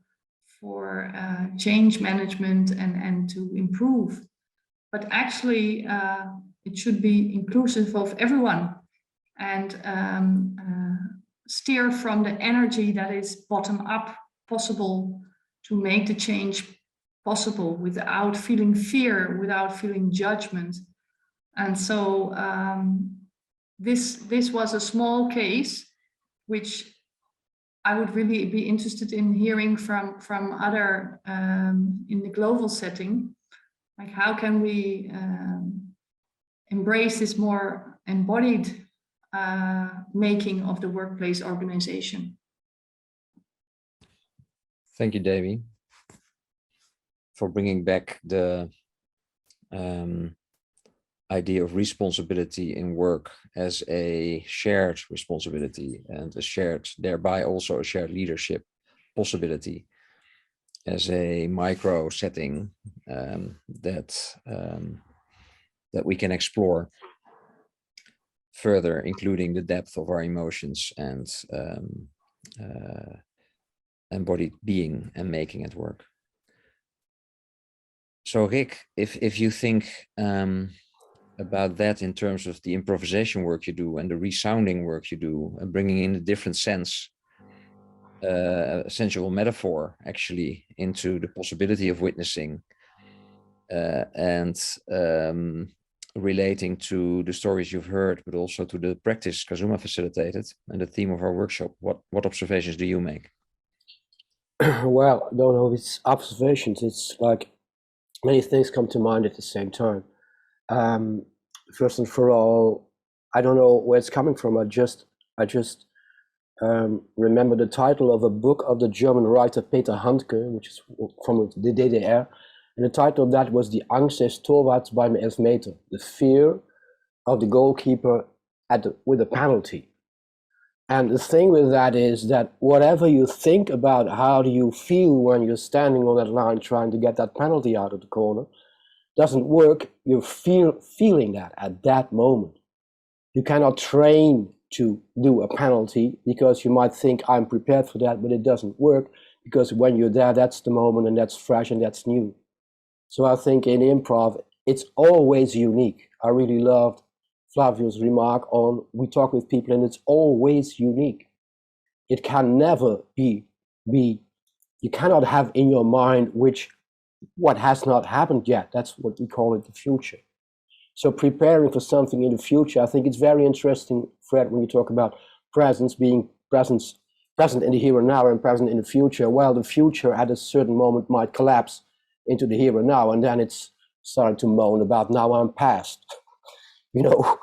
Speaker 10: for change management and to improve. But actually, it should be inclusive of everyone and steer from the energy that is bottom up possible to make the change possible without feeling fear, without feeling judgment. And so this was a small case, which I would really be interested in hearing from other in the global setting. Like, how can we embrace this more embodied making of the workplace organization?
Speaker 1: Thank you, Davy, for bringing back the idea of responsibility in work as a shared responsibility and a shared, thereby also a shared leadership possibility as a micro setting that we can explore further, including the depth of our emotions and embodied being and making at work. So Rick, if you think about that in terms of the improvisation work you do and the resounding work you do and bringing in a different sense, sensual metaphor actually into the possibility of witnessing and relating to the stories you've heard, but also to the practice Kazuma facilitated and the theme of our workshop, what observations do you make?
Speaker 13: Well, I don't know if it's observations, it's like many things come to mind at the same time. First and for all, I don't know where it's coming from. I just remember the title of a book of the German writer Peter Handke, which is from the DDR, and the title of that was Die Angst des Torwarts beim Elfmeter, the fear of the goalkeeper with a penalty. And the thing with that is that whatever you think about how do you feel when you're standing on that line trying to get that penalty out of the corner doesn't work. You're feeling that at that moment. You cannot train to do a penalty because you might think I'm prepared for that, but it doesn't work because when you're there, that's the moment and that's fresh and that's new. So I think in improv, it's always unique. I really loved Flavio's remark on we talk with people and it's always unique. It can never be you cannot have in your mind what has not happened yet. That's what we call it, the future. So preparing for something in the future, I think it's very interesting, Fred, when you talk about presence, being present in the here and now and present in the future. Well, the future at a certain moment might collapse into the here and now, and then it's starting to moan about now I'm past. You know,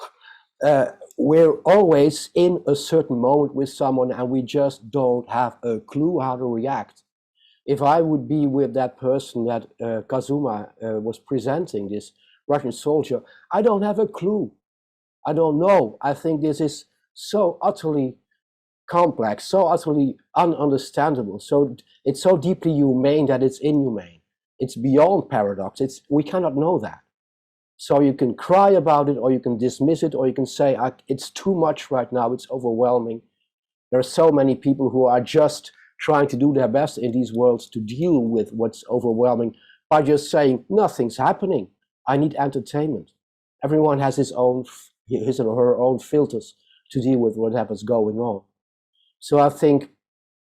Speaker 13: we're always in a certain moment with someone and we just don't have a clue how to react. If I would be with that person that Kazuma was presenting, this Russian soldier, I don't have a clue. I don't know. I think this is so utterly complex, so utterly ununderstandable. So it's so deeply humane that it's inhumane. It's beyond paradox. We cannot know that. So you can cry about it, or you can dismiss it, or you can say, it's too much right now, it's overwhelming. There are so many people who are just trying to do their best in these worlds to deal with what's overwhelming by just saying, nothing's happening. I need entertainment. Everyone has his or her own filters to deal with whatever's going on. So I think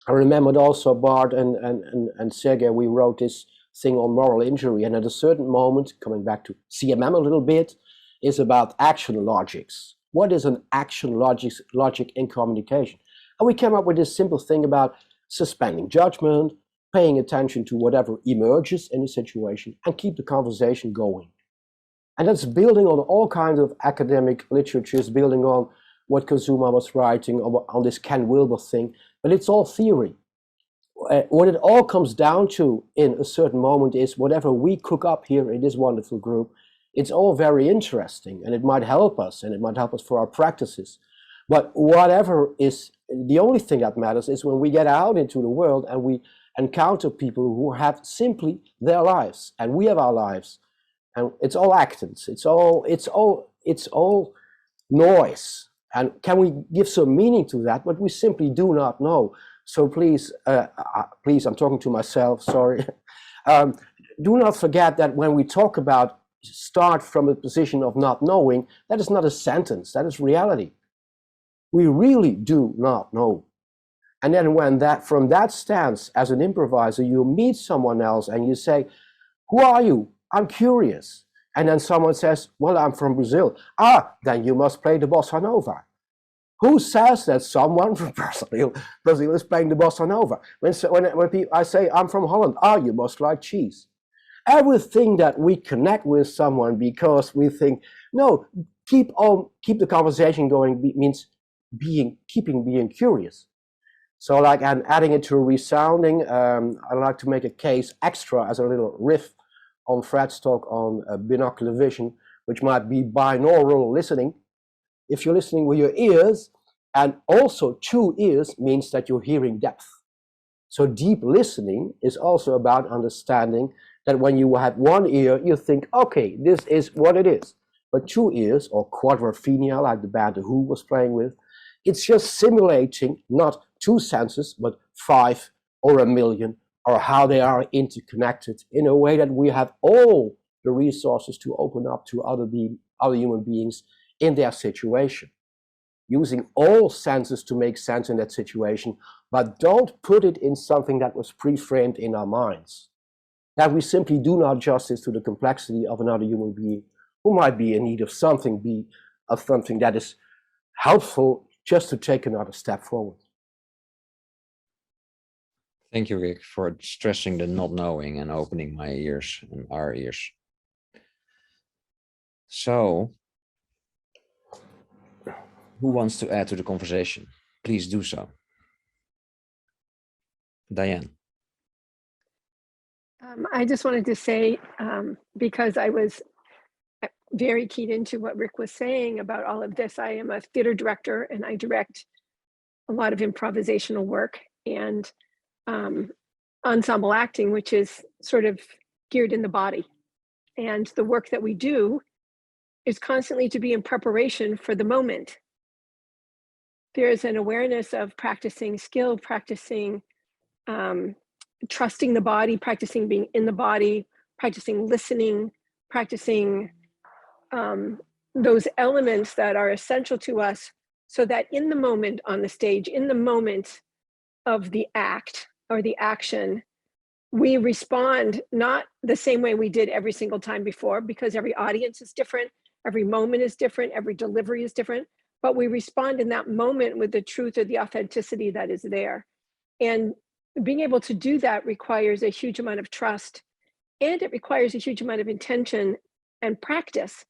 Speaker 13: I remembered also Bart and Sergey, we wrote this thing on moral injury, and at a certain moment, coming back to CMM a little bit, is about action logics. What is an action logic in communication? And we came up with this simple thing about suspending judgment, paying attention to whatever emerges in a situation, and keep the conversation going. And that's building on all kinds of academic literatures, building on what Kazuma was writing, on this Ken Wilber thing, but it's all theory. what it all comes down to in a certain moment is whatever we cook up here in this wonderful group, it's all very interesting and it might help us and it might help us for our practices. But whatever is, the only thing that matters is when we get out into the world and we encounter people who have simply their lives and we have our lives, and it's all actants, it's all noise. And can we give some meaning to that? But we simply do not know. So please, please, I'm talking to myself, sorry. Do not forget that when we talk about start from a position of not knowing, that is not a sentence, that is reality. We really do not know. And then when that, from that stance as an improviser, you meet someone else and you say, who are you? I'm curious. And then someone says, well, I'm from Brazil. Ah, then you must play the bossa nova. Who says that someone from Brazil is playing the bossa nova? When I say I'm from Holland, ah, you must like cheese. Everything that we connect with someone because we think, no, keep the conversation going means keeping being curious. So like I'm adding it to resounding, I'd like to make a case extra as a little riff on Fred's talk on binocular vision, which might be binaural listening. If you're listening with your ears, and also 2 ears means that you're hearing depth. So deep listening is also about understanding that when you have 1 ear, you think, okay, this is what it is. But 2 ears, or quadrophenia, like the band The Who was playing with, it's just simulating not 2 senses, but 5 or 1 million, or how they are interconnected in a way that we have all the resources to open up to other human beings in their situation. Using all senses to make sense in that situation, but don't put it in something that was pre-framed in our minds. That we simply do not justice to the complexity of another human being who might be in need of something that is helpful just to take another step forward.
Speaker 1: Thank you, Rick, for stressing the not knowing and opening my ears and our ears. So, who wants to add to the conversation? Please do so. Diane.
Speaker 5: I just wanted to say, because I was very keyed into what Rick was saying about all of this, I am a theater director and I direct a lot of improvisational work and ensemble acting, which is sort of geared in the body. And the work that we do is constantly to be in preparation for the moment. There is an awareness of practicing skill, practicing trusting the body, practicing being in the body, practicing listening, practicing those elements that are essential to us so that in the moment on the stage, in the moment of the act or the action, we respond not the same way we did every single time before, because every audience is different, every moment is different, every delivery is different, but we respond in that moment with the truth or the authenticity that is there. And being able to do that requires a huge amount of trust, and it requires a huge amount of intention and practice.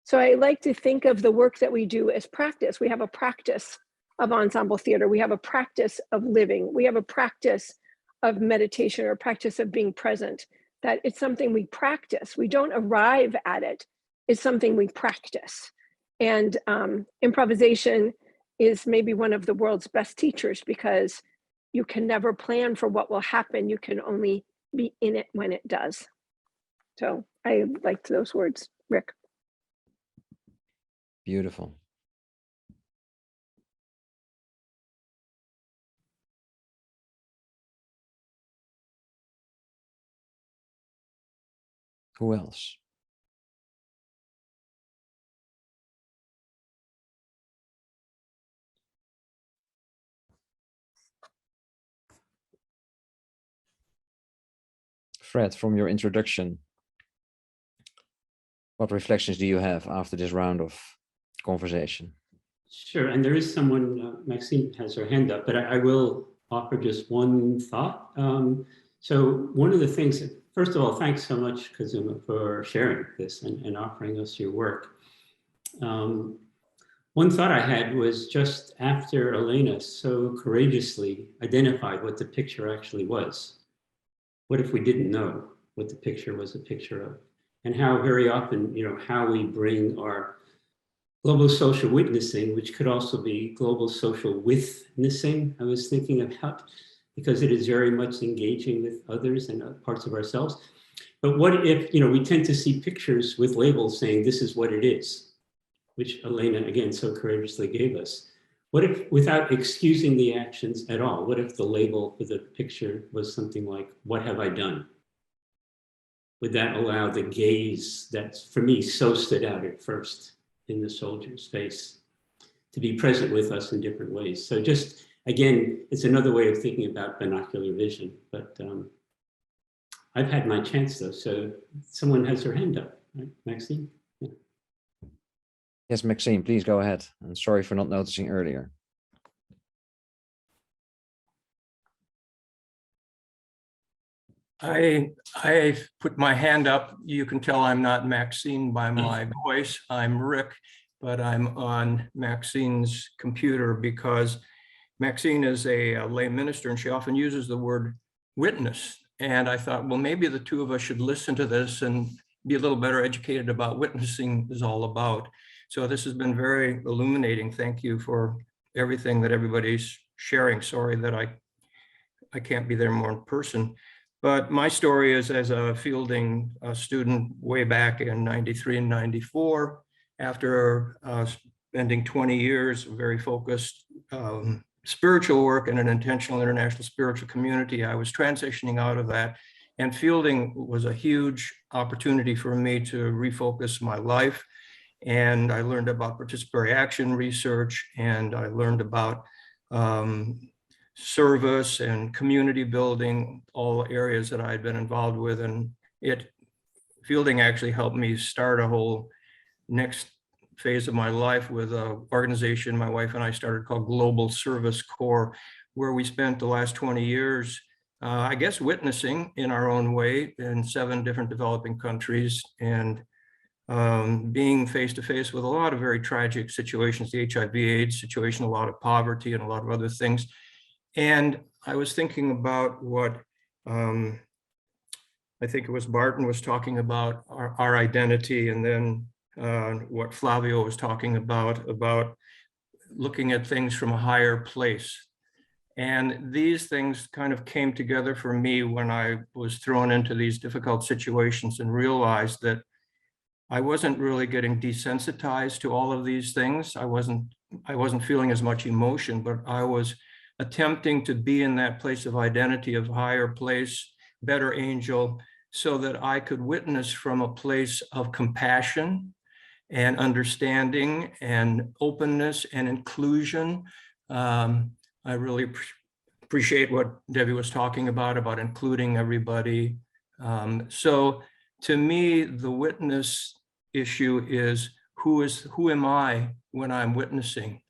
Speaker 5: So I like to think of the work that we do as practice. We have a practice of ensemble theater. We have a practice of living. We have a practice of meditation or practice of being present, that it's something we practice. We don't arrive at it. It's something we practice. And improvisation is maybe one of the world's best teachers because you can never plan for what will happen. You can only be in it when it does. So I liked those words, Rick.
Speaker 1: Beautiful. Who else? Fred, from your introduction, what reflections do you have after this round of conversation?
Speaker 2: Sure, and there is someone, Maxine has her hand up, but I will offer just one thought. So one of the things, first of all, thanks so much, Kazuma, for sharing this and offering us your work. One One thought I had was just after Elena so courageously identified what the picture actually was. What if we didn't know what the picture was a picture of? And how very often, how we bring our global social witnessing, which could also be global social witnessing, I was thinking about, because it is very much engaging with others and parts of ourselves. But what if, we tend to see pictures with labels saying this is what it is, which Elena, again, so courageously gave us. What if, without excusing the actions at all, what if the label for the picture was something like, what have I done? Would that allow the gaze that, for me, so stood out at first in the soldier's face to be present with us in different ways? So just, again, it's another way of thinking about binocular vision. But I've had my chance, though. So someone has their hand up, right? Maxine? Yeah.
Speaker 1: Yes, Maxine, please go ahead. I'm sorry for not noticing earlier.
Speaker 14: I put my hand up. You can tell I'm not Maxine by my voice. I'm Rick, but I'm on Maxine's computer because Maxine is a lay minister and she often uses the word witness. And I thought, well, maybe the two of us should listen to this and be a little better educated about what witnessing is all about. So this has been very illuminating. Thank you for everything that everybody's sharing. Sorry that I can't be there more in person. But my story is as a fielding student way back in 93 and 94, after spending 20 years of very focused spiritual work in an intentional international spiritual community, I was transitioning out of that. And fielding was a huge opportunity for me to refocus my life. And I learned about participatory action research, and I learned about service and community building, all areas that I had been involved with. And fielding actually helped me start a whole next phase of my life with an organization my wife and I started called Global Service Corps, where we spent the last 20 years, I guess, witnessing in our own way in 7 different developing countries, and being face to face with a lot of very tragic situations, the HIV/AIDS situation, a lot of poverty and a lot of other things. And I was thinking about what I think it was Barton was talking about, our identity, and then what Flavio was talking about looking at things from a higher place. And these things kind of came together for me when I was thrown into these difficult situations and realized that I wasn't really getting desensitized to all of these things. I wasn't feeling as much emotion, but I was attempting to be in that place of identity, of higher place, better angel, so that I could witness from a place of compassion and understanding and openness and inclusion. I really appreciate what Debbie was talking about including everybody. So to me, the witness issue is who am I when I'm witnessing?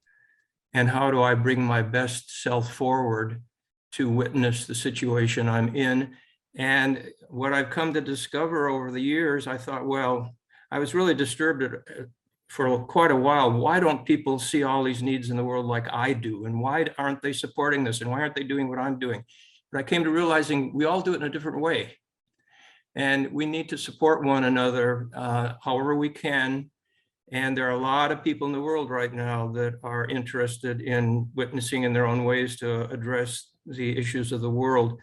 Speaker 14: And how do I bring my best self forward to witness the situation I'm in? And what I've come to discover over the years, I thought, well, I was really disturbed for quite a while. Why don't people see all these needs in the world like I do? And why aren't they supporting this? And why aren't they doing what I'm doing? But I came to realizing we all do it in a different way. And we need to support one another however we can. And there are a lot of people in the world right now that are interested in witnessing in their own ways to address the issues of the world.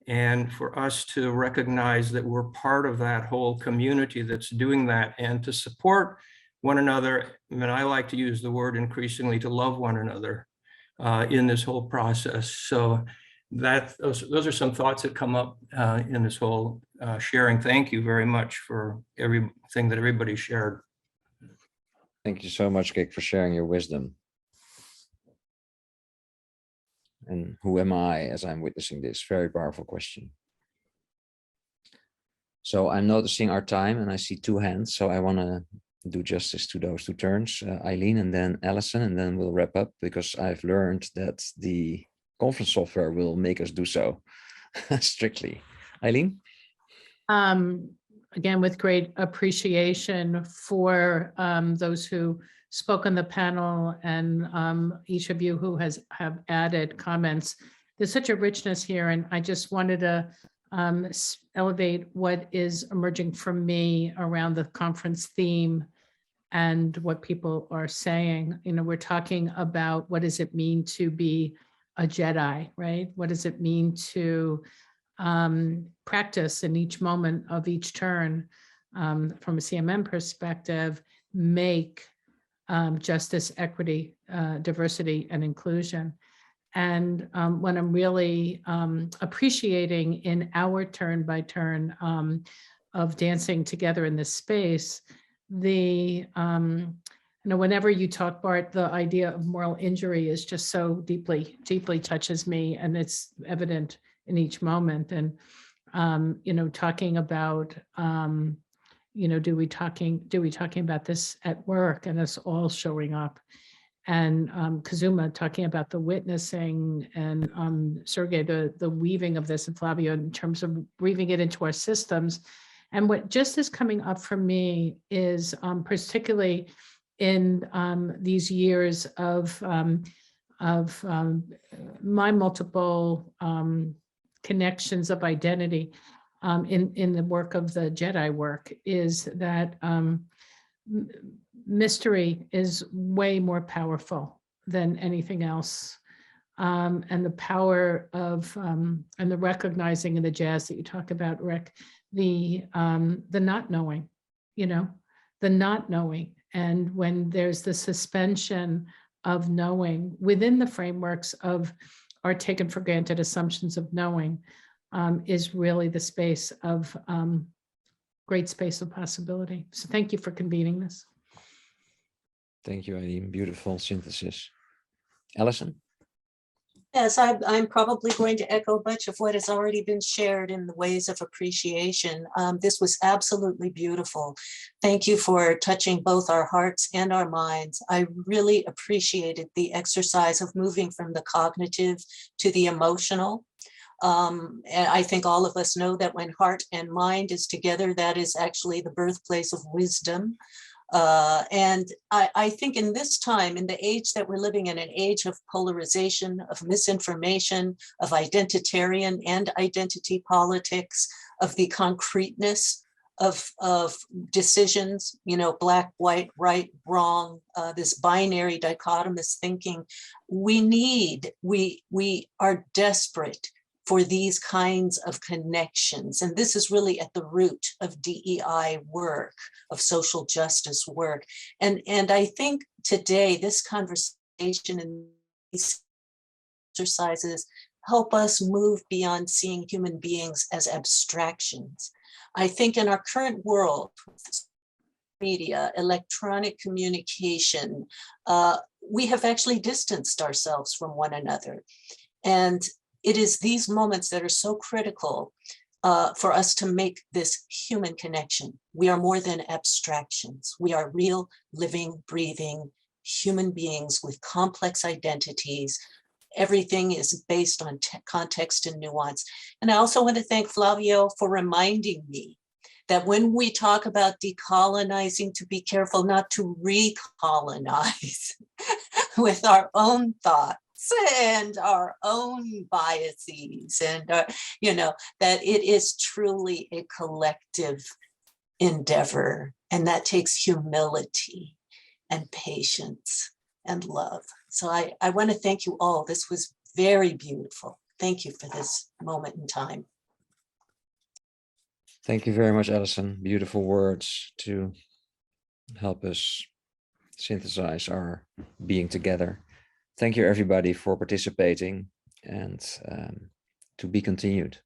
Speaker 14: And for us to recognize that we're part of that whole community that's doing that, and to support one another. I mean, I like to use the word increasingly, to love one another in this whole process. So those are some thoughts that come up in this whole sharing. Thank you very much for everything that everybody shared.
Speaker 1: Thank you so much, Kik, for sharing your wisdom. And who am I as I'm witnessing this? Very powerful question. So I'm noticing our time and I see 2 hands. So I want to do justice to those 2 turns, Eileen and then Alison, and then we'll wrap up, because I've learned that the conference software will make us do so strictly. Eileen?
Speaker 7: Again, with great appreciation for those who spoke on the panel and each of you who have added comments. There's such a richness here, and I just wanted to elevate what is emerging from me around the conference theme and what people are saying. You know, we're talking about what does it mean to be a Jedi, right? What does it mean to practice in each moment of each turn, from a CMM perspective, make justice, equity, diversity, and inclusion. And what I'm really appreciating in our turn by turn of dancing together in this space, the you know, whenever you talk, Bart, the idea of moral injury is just so deeply touches me, and it's evident in each moment. And you know, talking about you know, do we talking about this at work, and it's all showing up. And Kazuma talking about the witnessing, and Sergey, the weaving of this, and Flavio in terms of weaving it into our systems. And what just is coming up for me is particularly in these years of my multiple connections of identity in the work of the Jedi work, is that mystery is way more powerful than anything else. And the power of, and the recognizing in the jazz that you talk about, Rick, the not knowing, you know, the not knowing. And when there's the suspension of knowing within the frameworks of our taken for granted assumptions of knowing, is really the space of great space of possibility. So thank you for convening this.
Speaker 1: Thank you, Eileen. Beautiful synthesis. Alison?
Speaker 15: Yes, I'm probably going to echo much of what has already been shared in the ways of appreciation. This was absolutely beautiful. Thank you for touching both our hearts and our minds. I really appreciated the exercise of moving from the cognitive to the emotional. And I think all of us know that when heart and mind is together, that is actually the birthplace of wisdom. And I think in this time, in the age that we're living in, an age of polarization, of misinformation, of identitarian and identity politics, of the concreteness of decisions, you know, black, white, right, wrong, this binary dichotomous thinking, we are desperate for these kinds of connections. And this is really at the root of DEI work, of social justice work. And I think today, this conversation and these exercises help us move beyond seeing human beings as abstractions. I think in our current world, media, electronic communication, we have actually distanced ourselves from one another. And it is these moments that are so critical for us to make this human connection. We are more than abstractions. We are real, living, breathing human beings with complex identities. Everything is based on context and nuance. And I also want to thank Flavio for reminding me that when we talk about decolonizing, to be careful not to recolonize with our own thoughts and our own biases, and you know, that it is truly a collective endeavor, and that takes humility and patience and love. So I want to thank you all. This was very beautiful. Thank you for this moment in time.
Speaker 1: Thank you very much, Alison. Beautiful words to help us synthesize our being together. Thank you, everybody, for participating, and to be continued.